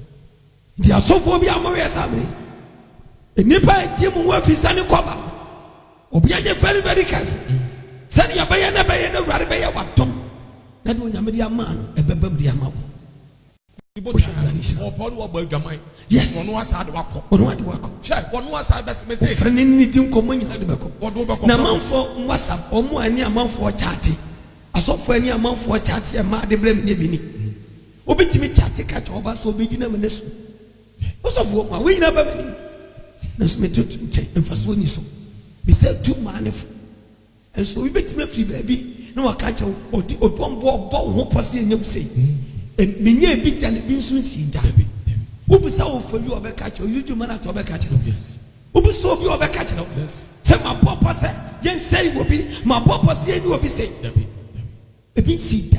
They are so for me, I'm a family. A nipper, Tim Worth is sunny cover. Opium very, very careful. Send your bay and a bay and a run by a Tom. Then when you made a man, a baby, dear mouth. Yes. One was had wako. One wako. Check. One was had best message. Friend in the team come in the back. What Na man for WhatsApp or more any amount for chatting. As of for any amount for chatting and mad the blame nebini. Obitimi chatting catch over so big in a minute. What's of what we never many. Let's me to check and first one is so. We said 2 man and so we bet me free baby. No, I catch or bomb who pussy and you say. And many big than the being soon seen. Who be so for you over catch or you do man at over catch? Yes. Who be so you over catch? Yes. Say my papa said, yes, say will be my papa said you will be saying. A big seat.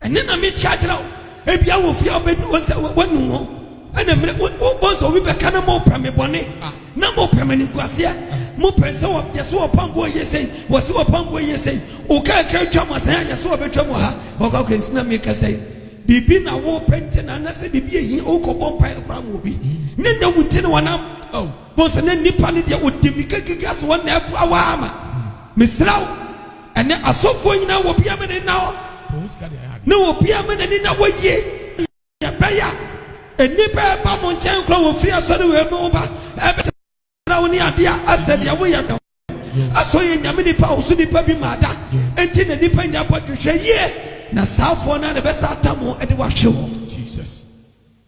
And then I meet catch out. Maybe I will feel bed one more. And then once we be kind of more permanent. No more permanent gracia. More person of the swap pump boy, you say, was so a pump boy, you say, okay, can't jump as I saw a better or how can snap make us say. Bibi na wo penten anase bibi ehi okobon pa ekra mo bi ne na wuti ne wana oh boss ne nipa ne dia odimi kekigas won na awa ama misraw ene asofo nyina wo bia me ne na ne wo bia me ne na wo ye ya baya enipa ba mo nchen kro wo firi asore we mo ba e be na wo ni adia asedi ya wo ya do aso ye nyame nipa osu nipa bi ma da enti ne nipa nya bodhwe ye na safo na the best atamo e de wa hwe Jesus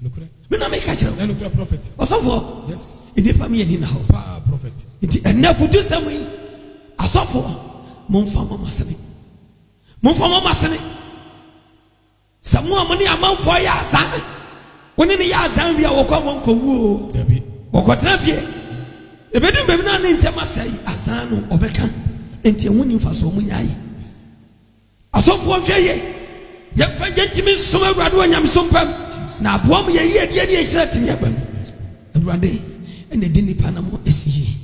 nukure me na make catch na nukure prophet osofo yes e de pa me ni na ho pa prophet nti ena futu samui asofo momfa mama sene samu amani amanfo ya azan woni ne ya azan bia wo kwa won kowu dabi wo kwatra fie e bedum be na ne ntema sai azan no obeka enti woni mfa so mu nyaaye asofo hweye ye fa gentimi som awurade onyam sompam na aboam ye ye de ehira timi abam awurade ene de nipa na mo esiyi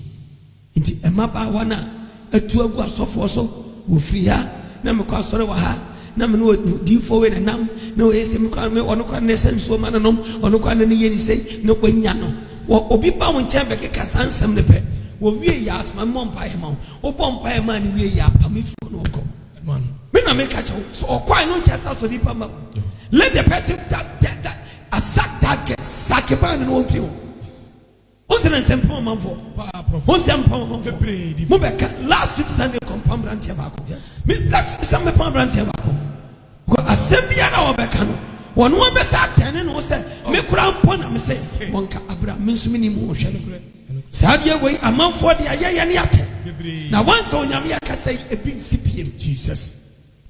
nti emaba wana atu agu asofo so wo firi ha na me kwa sore wa ha na me no di forward na nam na o esem kwa me ono kwa ne senso ma nanom ono kwa ne ye ni sei no kwanya no wo obi ba won chambe ke kasansam ne pe wo wie ya asma mo mpa he ma wo bompa he ma ne wie ya pamifu no ko man me na make catch so okwan no chasa so di pama let the person that attack that get sakiban no one people o se na sempo manfo o se ampo manfo mo be last week Sunday compound brand ba ko yes me last week Sunday compound brand ba ko ko asembia na obeka no wono be sa tene no se me kura mpo na me se wonka abra me nso mini mu hwe sa dia wei amanfo dia ye ne ate na once onyame akasa ebi nsipiem Jesus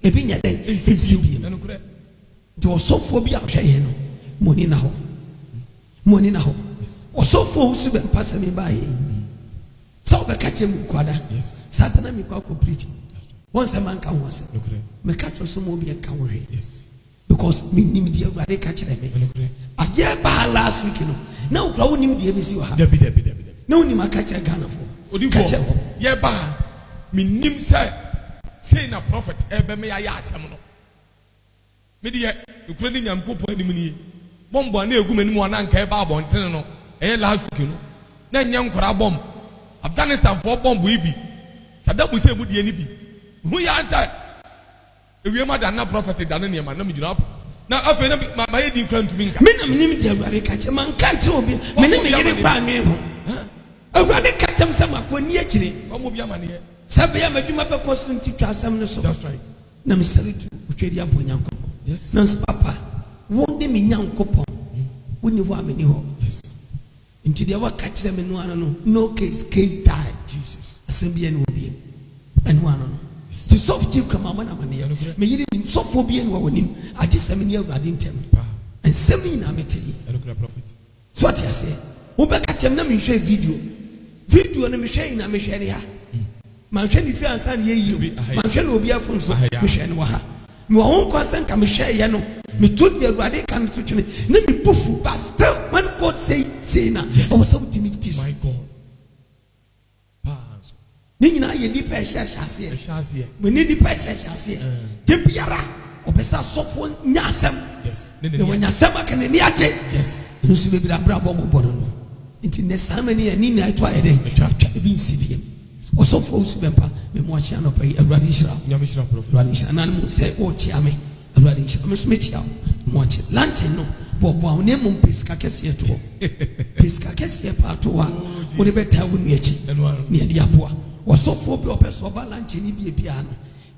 ebi nya dai nsipiem de osofo bi ahwe ye no moni na ho osofo usu be mpasa me ba ye sa obeka chem kwada satana mi kwa ko preach once man kan ho se me catch so mo bi kan ho hwe because me nim dia awurade ka kire me aye ba last week no na ukra wo nim dia be si wa ha dabi na oni ma ka kire Ghana fo odifo ye ba me nim say na prophet ebe me ya asem no me de ukra ni nyampopo anim ni bombo na egu manim wana nka eba abonten no last week no na nyam nkora bom Afghanistan for bomb ibi sadabu se mu de ni bi hu ya answer ewie ma da na prophet da na ne ma na me jina na afa na ma ye di nkra ntumi nka me na me nim de awurade ka kire man ka se obi me ne me gere kwa anwe ho awurade ka tam sama ko ni akire omo bia ma ne ye sabe ya madwuma be ko so nti twa asam no so that's right na me sare tu utwedi abo nyankopon yes na papa wo de me nyankopon woni ho ameni ho yes nti de wa ka kire me no ano no case die Jesus asembia ni obi enu ano no ti soft chief kama mana mane me yiri ni sofo bi enu wa nim agisem ni awurade ntem ensemi na mete enukra prophet so ati ase wo be ka kire na me hwe video na me hwe na me hwe ne ha man hwe ni fi ansa ne yeyi man hwe no obi afon so me hwe ne wa ha me wa hon kwasan ka me hwe ye no me to the awurade kan to twene na me bufu but still when God say na o so timi this my God ni nyina ye di pa hye me ni di pa hye te biara obesa sofo nya asem yes ne wonya asem aka ne ni age yes nso be bira bra bo mo bono no nti ne samani ani na to ayede twa bi nsibiem osofo usu bempa me mo achia no pai awurade hira nyame hira prophet awurade hira na mo se o chia me awurade hira me so me chia watch lunch no bobo ne mum pesika kese to pesika kese pa to wa wo de beta wo nuachi ne de aboa osofo bi opeso ba lunch ni bia no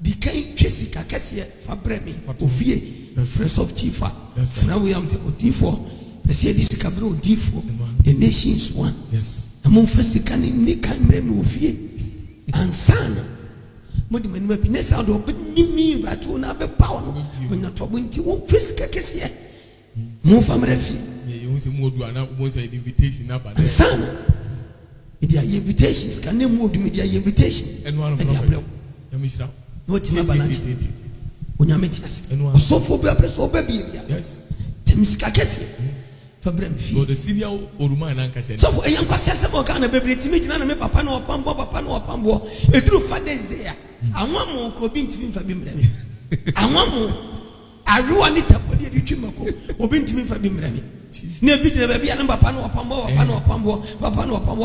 di kan twesika kese fa breme ofie friends of chifa fra we am te odifo pese di sika bre odifo the nations one yes amon fasika ni kan breme ofie ansana modi mani mapi ne sound of nimi batu na be power no when to binti won fisika kese mo famre fi you say mo do ana mo say invitation na ba ansana media invitations kan ne mo do media invitation and one of ya mishra no ti ma balance onyame ti ase osofo bi apreso obabi bia yes temisika kese fabrem fi go the senior oruma na nka se so for eyan kwase se mo kan na bebre ti me gina na me papa na opambo eduru Father's Day anwa mo ko bi ntimi fa bi mreme anwa mo aruwa ni tapodi edi twimako obi ntimi fa bi mreme na video na bia na papa na opambo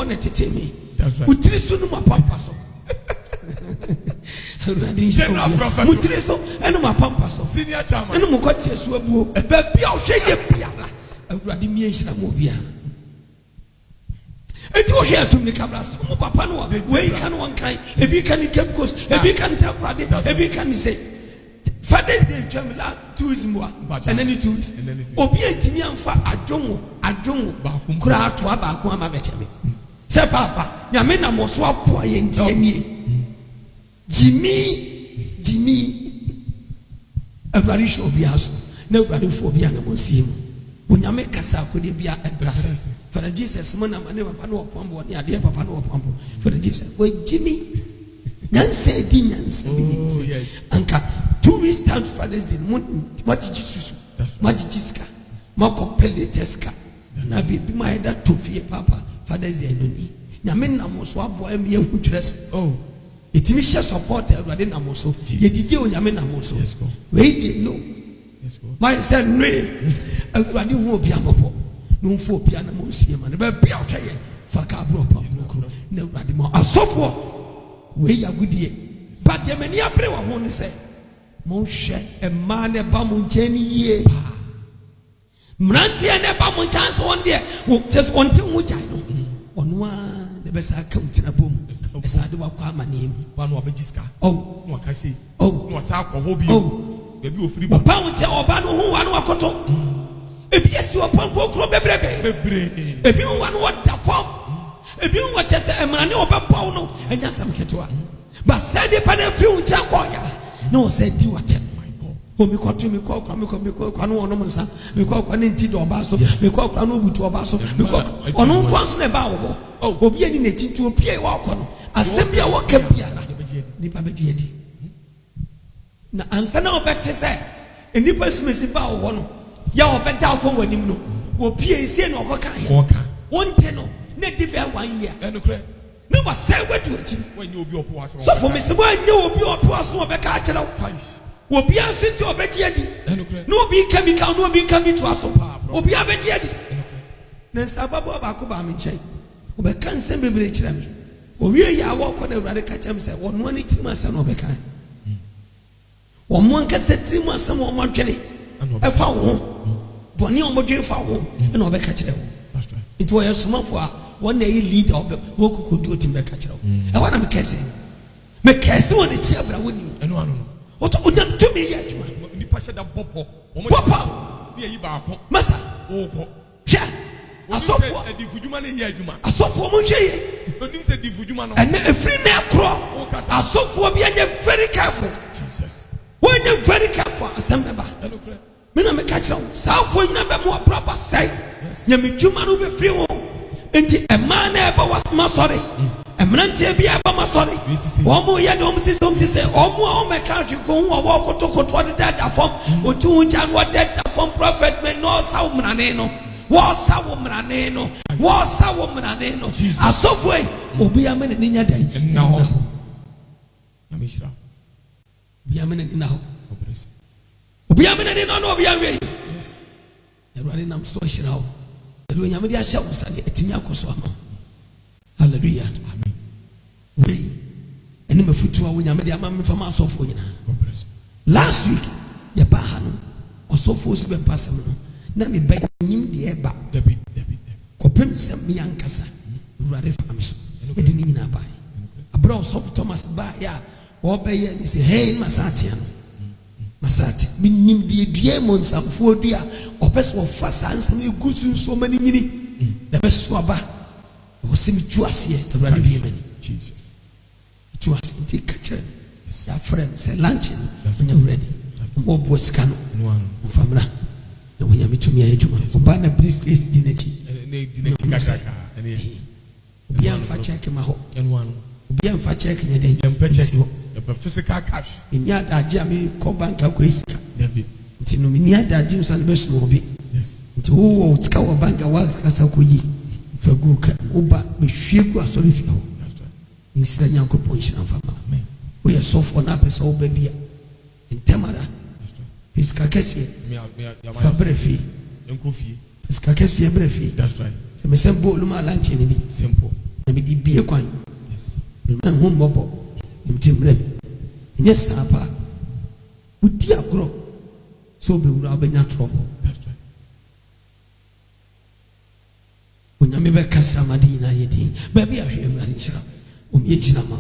na tetemi utiri so no mapampa so mutiri so eno mapampa so senior chairman eno mukoti esu abuo ba bia ohwe ye bia awurade mi enhyira mo bia enti ohwe atum ni kabra so mo papa no we kan one kind ebi kan Cape Coast ebi kan Taprade ebi kan say Father's Day twamla tourism wa and then tourist obi entimi amfa adwonwo kura ato aba ko ama becheme se papa nyame na mo so apo ye ntie nie Jimmy awurade show bia so na awurade fo bia na mo sim onyame kasa ko de bia ebrase for Jesus mo na mane papa no opambo ne ade papa no opambo for Jesus we Jimmy nyanse di nyanse bi anka tourist stand Father's Day what did Jesus what did jiska mako pele teska na bi ma eda tofie papa Father's Day no ni nyame na mo so abo am ye hu twres itimi share support everybody na mo so ye didi onyame na mo so we dey no my say no everybody hu obi ampopo no mfo obi na mo sie ma na ba bia hwe ye fa ka bro pa na everybody mo asofo we ya gudie but ye mani abre wa ho ni say mo hwe e ma ne ba mo ncheni ye mrantie ne ba mo chance one day just one thing wo jai no ono a ne be sa account na bom esa de wa kwa amane wa no abejiska no akase no sa akọ bi bebi ofiri ba wo che oba no ho wa no akoto ebi esi opa kokro bebrebe ebi ho wa no da fam ebi ho wa chese emrane oba pawo no enya sam ketwa ba say de pa na firi uncha koya no say di watem o mi ko kwa no ono msa mi ko kwa nti do oba so mi ko kwa no butu oba so mi ko ono kwanso na ba wo obi ani na tintu opie wa ko no asembia wo ka bia ni pa be di na ansa na obete se enipa smesi ba wo no ya obeta fo wanim no opie sie na okoka ya wonte no na di be 1 year enukre na wa say wedu achi when you obi opo aso so for me se wa nye obi opo aso obeka akira obi asinti obedi adi no obi chemical no obi chemical aso obi abedi adi na sababu abako ba me nchen obeka nsem bebre kira me owie ya wo ko na urade ka cham se wono ani tim asa no obeka womo nka se tim asa mo mo twene efa wo boni o mo dwe fa wo na obeka kira wo it was small for one day leader of wo kokodu otim beka kira wo e wana me kese won e chi abra woni eno anu what odam to me yet ni pa sheda popo ni yi ba ko masa ko sha asofo e di fujuma ne yi adwuma asofo mo hweye onim se di fujuma no and every na kro asofo bi anya very careful Jesus when you very careful asembeba me na me catch you safo nyina be mo proper say nyame dwuma no be free wo enti e man na e ba was ma sorry emrantie bi aba ma sorry omo ye de omo sise omo me catch you ko wo kotokoto de data form otu unja no data form prophet me no sa umrane no wo sa umrane no asofo e obi amene ni nya dan na ho amishira obi amene ni na ho obi amene ni no obi amene yes erwani nam so shira ho erwani nyame dia sha usane etimi akoso ama hallelujah amen we eni mafutu a wo nyame dia ama me fama asofo nyina last week ye ba ha no ɔsɔfo osi bɛ pasam no na me bɛ nyim deɛ ba Dabi. kɔpem sɛ me ankasa Awurade fa me so ɛde ne nyinaa bae abra ɔsɔfo Thomas ba ya ɔbɛyɛ ne sɛ hey masatia no masate menim deɛ dua mu nsamfoɔ dua ɔpɛ sɛ ɔfa saa nsɛm egu so nsuoma no nyini na bɛso aba ɔsɛ metwu aseɛ Awurade bie m'ani Jesus. metwu ase nti ka kyerɛ no yɛafrɛ no sɛ lunch no ɔnya ready ɔbɔboa sika no ɔfamra na wɔnya metumi ayɛ adwuma ɔba na briefcase di n'akyi obiara mfa check ma hɔ obiara mfa check nyɛ dɛn physical cash. Menya adagye a mekɔ bank akɔ esika. Nti no menya adagye nso na bɛso obi. Nti wo sika wɔ bank a wakasa kɔ yi. Fa gu ka oba behwie gu asɔre fi hɔ. Nsira Nyankopɔn nhyira mfa ma. Wo yɛ sɔfo na apɛsɛ wo ba bia. Ntemara. Sika kɛseɛ. Fa brɛ fi. Sika kɛseɛ brɛ fi. That's right. Sɛ mesɛ bɔɔlu ma lanche ne bi. Simple. Na bi di bie kwan. Yes. Man home bɔbɔ. Ntimrɛ. Nyɛ saa pa. Wodi agorɔ. So be wura obenya trouble. That's right. Onyame bɛ kasa ma di na yɛ din. Baabi a hwɛ Awurade nhyira. Omie nhyira ma.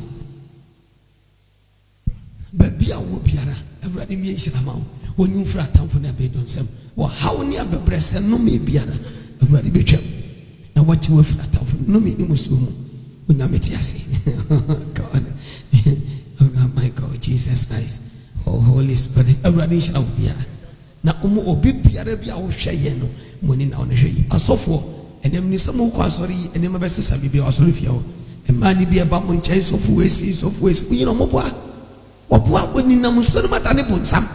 Baabi a wo biara Awurade mie nhyira ma. Wonyi mfra atamfo na bɛ don sɛm. Wɔ haw ne abɛbrɛ sɛ no me biara. Awurade bɛtwam. Na wɔte wo fra atamfo no me ni musuo mu. Onyame te ase. God. Oh my God, Jesus Christ. Oh Holy Spirit. Awurade nhyira wo biara. Na obi biara bi a wo hwɛ yɛ no moni na wo hwɛ yi. Asɔfo ɛnam ni sɛ mo kɔ asɔre yi ɛnam bɛ sesa bibi asɔre fia wo. Mmaa ni bi ɛba mo nkyɛn sɔfo esi. Wo nyina mo boa. Wɔboa oni nam nsuo no madane bonsam.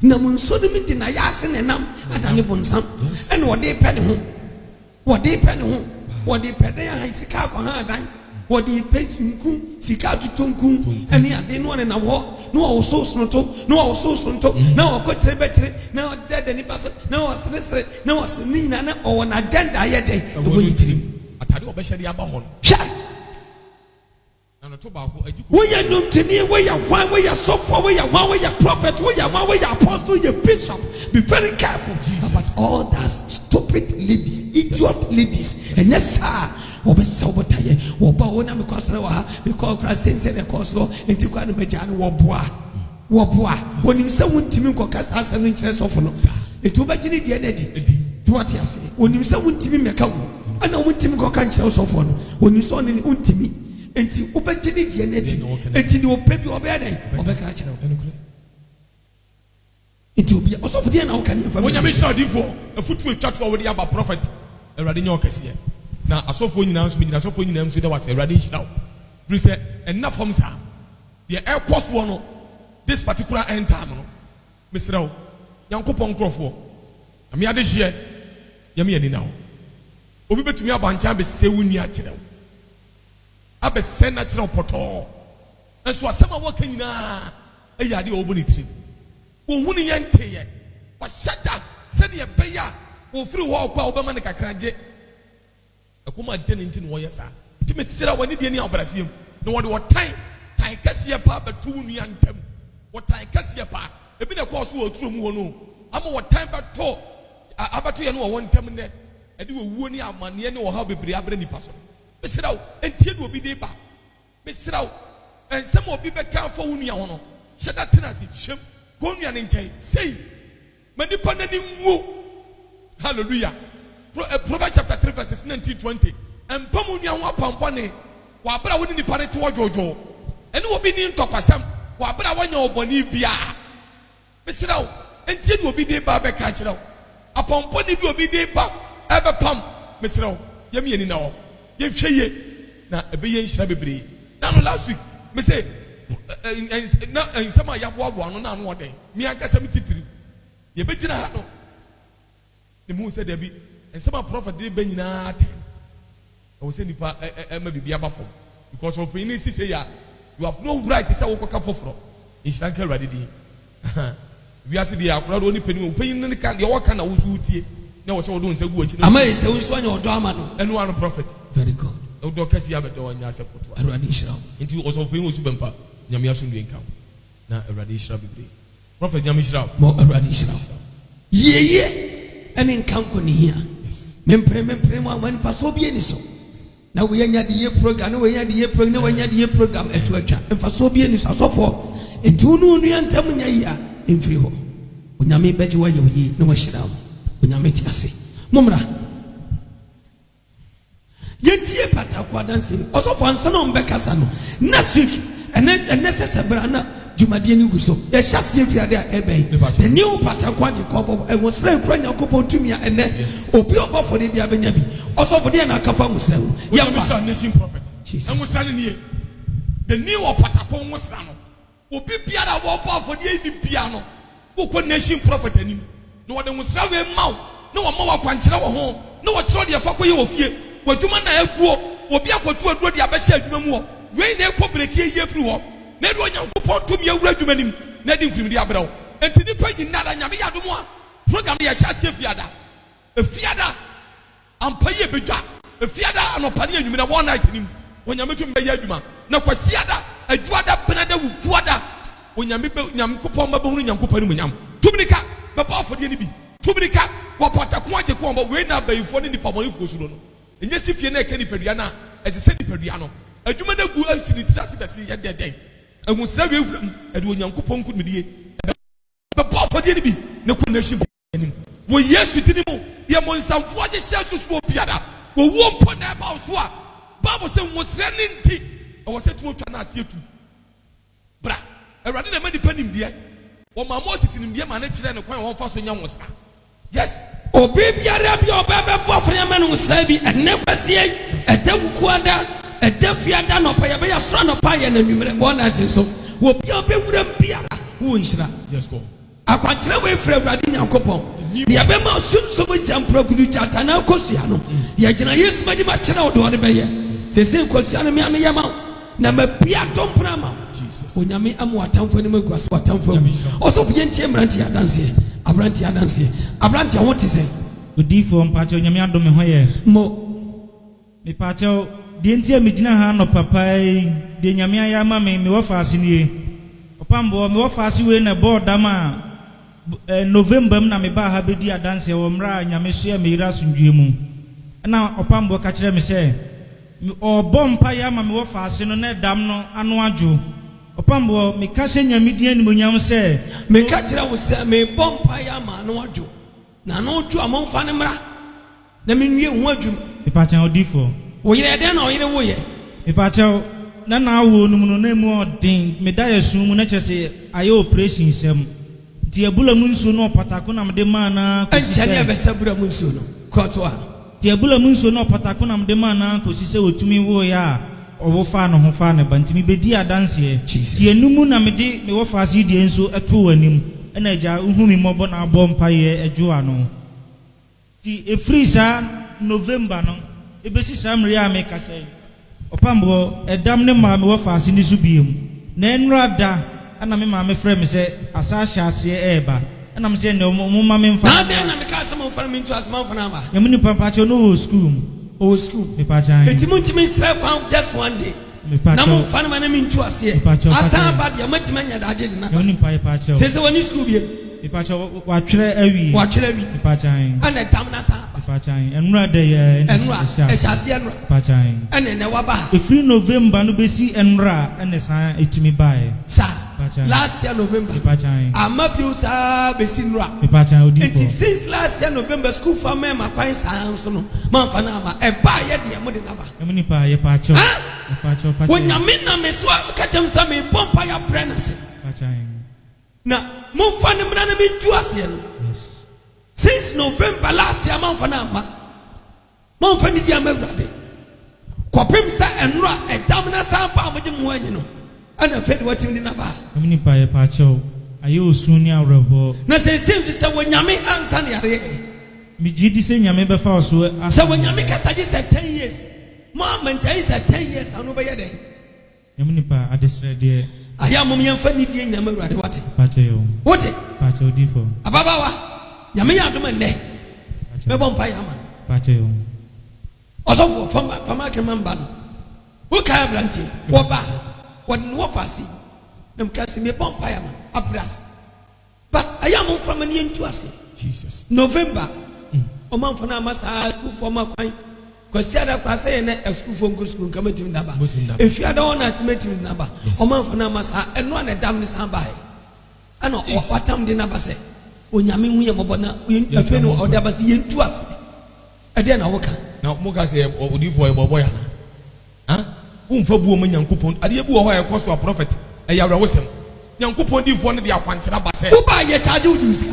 Nam nsuo no mi di na yɛ ase ne nam adane bonsam. Ɛna wɔde pɛ ne ho. Wɔde pɛ den a sika akɔ ha adan. Wɔde pɛ nku sika tutunku ɛne ade no ne nam hɔ. No wɔso sonto. Na wɔkɔ trebetre. Na wɔde de nipa so. Na wɔsresre. Na wɔsre ni nyina na ɔwɔ na agenda ayɛ den. Ɛwɔ ni tirim. Atade ɔbɛhyɛ de aba hɔ no. Hwɛ. We are not to me, we are one, we are so far, we are one, we are prophet, we are one, we are apostle, we are bishop. Be very careful. But all that stupid ladies, idiot ladies, and yes, sir. Obe sobo taye, oba ona because Christ said the cause law, and to go and be jan wobwa. When you say one team ko kasa asem interest of no. It will be the energy. What you say? When you say one team make out, and one team ko kan kyerɛ of no. When you saw any one team. Enti ubegye die nedi enti ne opebi obeden obeka kyerɛ enti obi osofo die na wo kan yɛfa wonya me hyadifo afutu etwato wo de aba prophet Awurade nya okɛseɛ na asofo nyinaa nso gyina asofo nyinaa nso de wase Awurade hyira wo bri sɛ enough from sa the air course wo no this particular end time no mesrɛ wo Nyankopɔn nkrɔfo ame ade hye yɛ me ani na wo obi betumi abankya be sɛ wo nua kyerɛ wo abe send natural poto enso asema waka nyina eya ade obo ne tirim wo hunu ye nteye wa shada se de beya wo firi ho akwa obema ne kakranje akoma de ne ntin wo yesa ti mesira wani de ni abrasiem na wo de wo tan kase pa batu nua ntam wo tan kase pa ebi ne ko so wo turo mu ho no ama wo tan bato abato ye no wo ntam ne ede wo wuo ni amane ne wo ha bebre abre nipa so mesraw entie do obi de ba mesraw ensem obi be kan fo wo nua ho no hyeda tenase hyem ko nua ne nkyɛn sei manipa na ni nwu hallelujah Proverbs chapter 3 verses 19-20 empam nua ho apampane wa bra wo ni nipa ne te wodwojo ene obi ni ntɔkwasɛm wa bra wanya obɔni bia mesraw entie do obi de ba be ka kyerɛw apampane bi obi de ba ebe pam mesraw yemi yeni na wo ye na ebeye nhyira bebre na no last week me say na nsema ya boaboa no na no ode me akasa me titiri ye begina ha no ne mu say da bi nsema prophet de be nyina ate o say nipa ma bibia ba fom because of any say ya you have no right to say wo koka foforo nhyira nka Awurade di we ase de akora do ni pani o pani ne ka de wo ka na wo so tie na wo say wo do nsa gu achi ama e say wo so anya odo ama no enu an prophet very good odo kasi abedo anya support Awurade nhyira nti wo so pani wo su bempa nyame aso ndu enka na Awurade nhyira bebre prophet nyame nhyira mo Awurade nhyira Ye, and in Kanko here. Memprema, when Pasobian so. Now we had the year program, we had the year program, we had the year program at Twitter, and Pasobian is also for. And 2 noon and Tamina in Freehold. When I made better way you eat, no shit out. When I met Yassi. Mumra. Yentie Patakwa dancing, also for Ansanon Becasano. Next week, and then the necessary brana, Jumadini Guso. The chassis if you are there, Ebe. The new Patakwa Jacob, I was slave praying a couple to me and then Opio for the Biabenabi. Also for the Anakapa Muslim. Young nation prophet. And was standing here. The new Patakon was Rano. Obi Piara war for the piano. Who nation prophet any? No one was serving mouth. No one more quantity home. No one saw the Fakoy of ye. What you man I go, will be up to a good Yabasha Jumo. Rain their public year through. Never one young put to me a regimen, netting from the Abro. And to the point in Nada Yamia Dumois, program the Ashasi Fiada. A Fiada, and pay a bija. A Fiada and Opania, you mean a one night in him. When you meet him by Yaduma. No Quasiada, a Juada Benada Wuada. When you meet Yamkupa Mabuni Yamkupanum. Tuminica, the power for the enemy. Tuminica, what Pataquaja Combo, when I by phone in the Pamoni Fusuno. And yes, if you're not Kenny Periana, as a Senny Periano, a Jumana who else in the Trassi at their day. And was very and when Yankupon could be the power for the enemy, no connection. Well, yes, we didn't know. Yamon some 40 celsius for Piada. Well, 1 point about Swa. Bible said was sending tea. I was said to Chanas here too. Bra, I rather than depending there. Or my Moses in India managed and acquire 1 first when young was. Yes. O baby, your baby, Buffalo was saving and never see a devil quada, a deaf yada, no pay a son of pie and a one night so. Will be a big piara, who is that? Yes, go. I can't tell away from Radina Copon. Yabema soon so much jump procurator Tana Cosiano. Yajana, yes, my machina or the bay. Say, Cosiano, Yama, number Pia Tom Prama. When you mean I'm what time for the Mugas, what time for me. Also, Yentia Brantia dance here. Abrantia dance here. Abrantia, what is it? Good day for Pacho Yamiado Mehoye. Mo. Me Pacho, Dientia Midina Han or Papai, the Yamia Yama me wafas in ye. Opambo, me wafas you in a board dama. November, Namiba Habidia dance or Mra, Yamesia Miras in Jimu. And now Opambo catch them say, or bomb Payama me wafas in a net damno, Anuaju. Opambo, me cashin your median munyam say, me catcher was me bomb Payama, no aju. Nano to among Fanamra. The mean you want you. The patch out differ. We are then or either way. The patch out, Nana will no more thing, me die soon, nature say, I operation some. Tiabula Munsuno, Patakunam de Mana, and Chania Sabura Munsuno. Cotwa. Tiabula Munsuno, Patakunam de Mana, because he said to me, Woya. Or fan or fan, but me be dear dance here. Tia Numuna me offer CD so a 2 and him, and a jar whom he mobon our bomb pie a Joano. A freezer November no, a basis some rea make us say. Opambo, a damn name mamma offers in the Zubium. Nen rada, and I'm my friend say, Asasha say eba, and I'm saying no more mamma. Then I'm the customer for me to ask Mount Yamini Papacho no school. Oh, school. Me pacha. It won't mean strap out just one day. Me pacha. Now, fan man, I'm into us here. Asa bad, you might man that I did not. Only pacha. Says the one you school here. Me pacha. Watch every. Watch every. Me pacha. And the Tamnasa. Me pacha. And rather, and ra. Eshasian ra. Pacha. And then the waba. The free November, no be see and ra and the sign it me buy. Sa. Last year November, I'm up you Besinra. And since last year November, school for me, my quite sounds no Manfanama, a buy at the Amadinaba. When you mean a meswa, catch them some Pompire pregnancy. Now, more fun than me to us. Since November last year, Manfanama, Monfanidia Mebrade. Quapimsa and Ra, a Damna Sampa with him when you know. And I fed what in the Naba. I mean, by a pacho, I use Sunia Revo. No, since you said when Yami answer me, Gidi saying Yameba Faust. So when Yamika said 10 years, Mom and Tay said 10 years, I'm over your day. Yaminipa, I just read here. I am Mumian Fanny in the Murray. What? Pacho. What? Pacho Difo. Ababawa, Yamia Dumande. Babon Payaman. Pacho. Also from my command. Who can blanty? What ba? What Wafasi? Them casting me upon Payama, Abras. But I am from an end to us. Jesus. November. Oman for na masa school for ma kwan. Kwasi ada kwase na school for go school come to ndaba. If you don't want to meet ndaba. Oman for na masa eno na dam ni san bai. Ano watam de naba se. Onyame hu ye mobona afi no ode abasi yentu ase. Ade na woka. Na mo ka se odifo e bobo ya na. Ha? Umfa buo ma Nyankopɔn. Ade bu ho ya koso a prophet. E ya wrawosem. Nyankopɔn difo no de akwankyera ba se. Wo ba ye charge you do ska.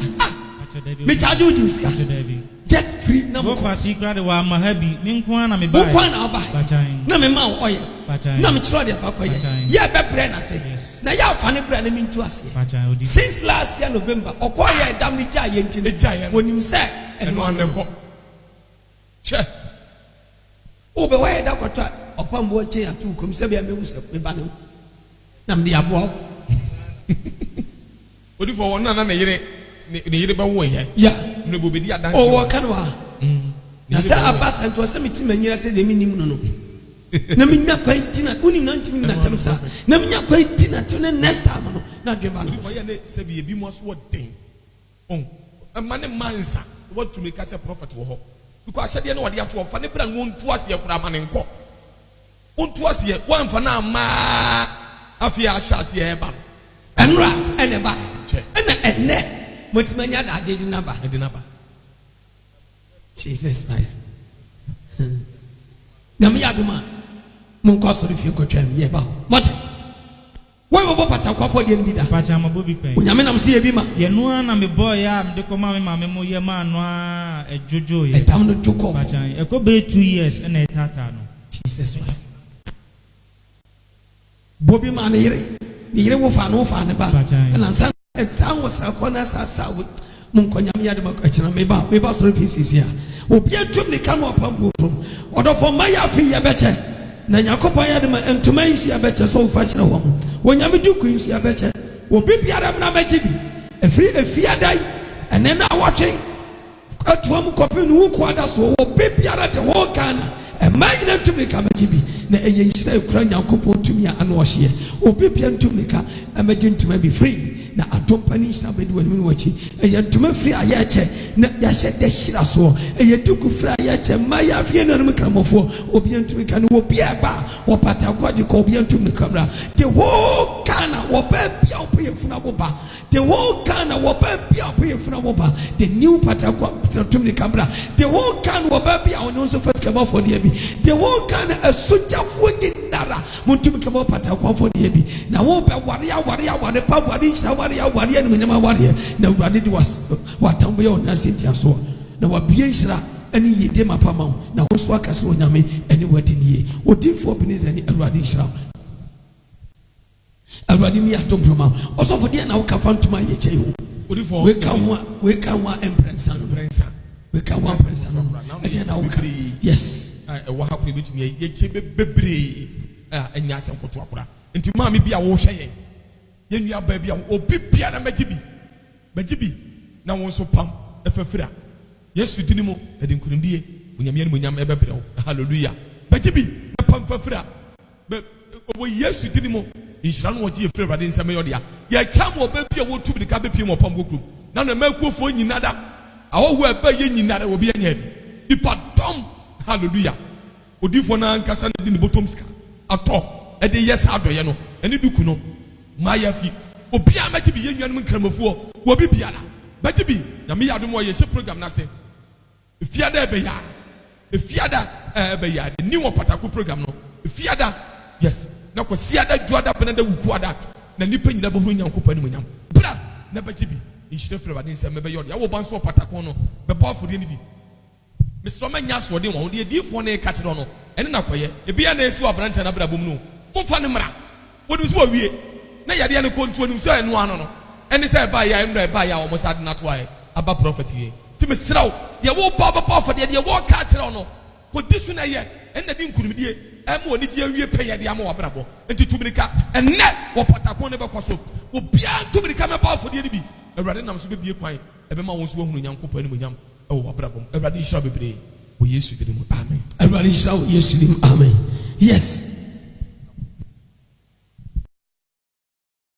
Me charge you do ska. Just free na mo fa secret wa mahabi me nko na me ba. Wo kwa na ba. Na me ma oye. Na me chiro de fa koye. Ye be bre na se. Na ya fa ne bre na me ntu ase. Since last year November, okoye dam ni ja ye nti. Wonim se eno aneko. Che. Obe wa ye da kwata opambo che atu kom se bia me hu se me ba ne. Na me ya bo. Odifo won na na yire ne yire ba wo ye. Ya. Ne bo be di adan. O wo kan wa. Na se abasa nto se meti manyira se de minim no no. Na minya kwai tina uni na ntimi na temsa. Na minya kwai tina to ne next time no. Na dweba no. Odifo ye ne se bi ebi mo so wo den. On. Amane mansa. What to make as a prophet wo ho. Because ahede ne wo de ato fa ne bra no ntu ase yakura amane nko. Ontu ase wan fa na ma afia ashase e ba. Enra ene ba. Ene ene motimanya da ajeji na ba. Ede na ba. Jesus Christ. Na me yaduma. Mon ko so fie ko twam ye ba. Mote. Why wo pata kwa for de bi da. Pacha mabobi pen. Onyame nam se ye bi ma. Ye no na me boy ya me de ko ma me ma me mo ye ma no a ejojo ye. Etam no joko. Pacha e ko be 2 years na etata no. Jesus Christ. Bobi ma na yire. Ni yire wo fa no fa ne ba. Na san etam wo sa ko na sa wo mun ko nyame yade ma akira me ba so fi sisi a. Obi antum ni kan wo pambo prom. Odo for my afi ye beche. Na Yakopon yade ma entuma yin ya beche so fa kire wo. Wo nyame duku yin ya beche. Obi biara na magibi. Efi adai ene na watwe. Atuam kopi no wo ko ada so obi biara de wo kan. Emai na ntumi ka magibi. Na eye nhyira ekura Yakopon tumi anu ohye. Obi bia ntumi ka amaji ntuma bi free. Na adompani sha bedi wani wachi eye ntuma free ayache na ya hye de hyira so eye duku free ayache maya afie no no kramofo obi ntumi ka no obi eba opata kwaji ko obi ntumi kamra the whole Ghana wo ba bia opoye funa boba the whole Ghana wo ba bia opoye funa boba the new patakwa ntumi kamra the whole Ghana wo ba bia onyo so first kaba for the bi the whole Ghana asujafo gidara ntumi kaba patakwa for the bi na wo ba ware pa ware sha wari ni nyama wari na urade di watambo ye ona sintia so na wabie isra ani yede mapama na wo so akase onyame ani wadi nie odinfo binize ni urade isra urade mi atomproma oso fodi na wo ka fantuma ye chei ho odinfo we kan wa empresa we kan wa empresa no ade na wo ka yes e wo hakuri bitumi ye che bebre anya asem koto akura nti ma me bia wo hwe ye yenua ba bia obi bia na magibi na won so pam efafira Yesu dinimu ede nkurundie onyame ani monyam ebebere wo hallelujah magibi na pam fafira be obo Yesu dinimu inhira no ogie efira bade nsame yodia ye cham oba bia wo tubi ka be pie mo pam gokru na na makuofo nyinada awoho eba ye nyinada obi anya bi ipa dom hallelujah odifo na nkasa na di ne botom ska ato ede yesa adoye no eni duku no Maya fi obia magibi ye nwanum nkramofuo wo bi biara magibi na me yadom wo ye she program na se fiada be ya the new Pataku program no fiada yes na ko siada juada benada wukuada na nipa nyina bo Nyankopɔn ni monyam bra na magibi inhire frɛ bade nsɛm be yɔde awo ban so Pataku no be ba afɔde ni bi Mr. Manya so de won de difo na ka kyerɛ no ɛne na kɔyɛ ebia na esi wa branta na bra bom no mo fa ne mra wodi so wie na yade ne kontu onim so enu ano no ene se ba ya emra ba ya omo sad na to aye aba prophet ye ti me sraw ye wo ba for de wo ka kire no ko disu na ye enne di nkurumdie em oni gi awie pe ye de ama wo brabo enti tubirika enne wo Patako ne be koso wo bia tubirika me ba for de bi awurade nam so be bie kwan e be ma won so hunu Nyankopɔn ni monyam e wo brabo awurade hira bebre wo Yesu de mu amen awurade hira wo Yesu de mu amen yes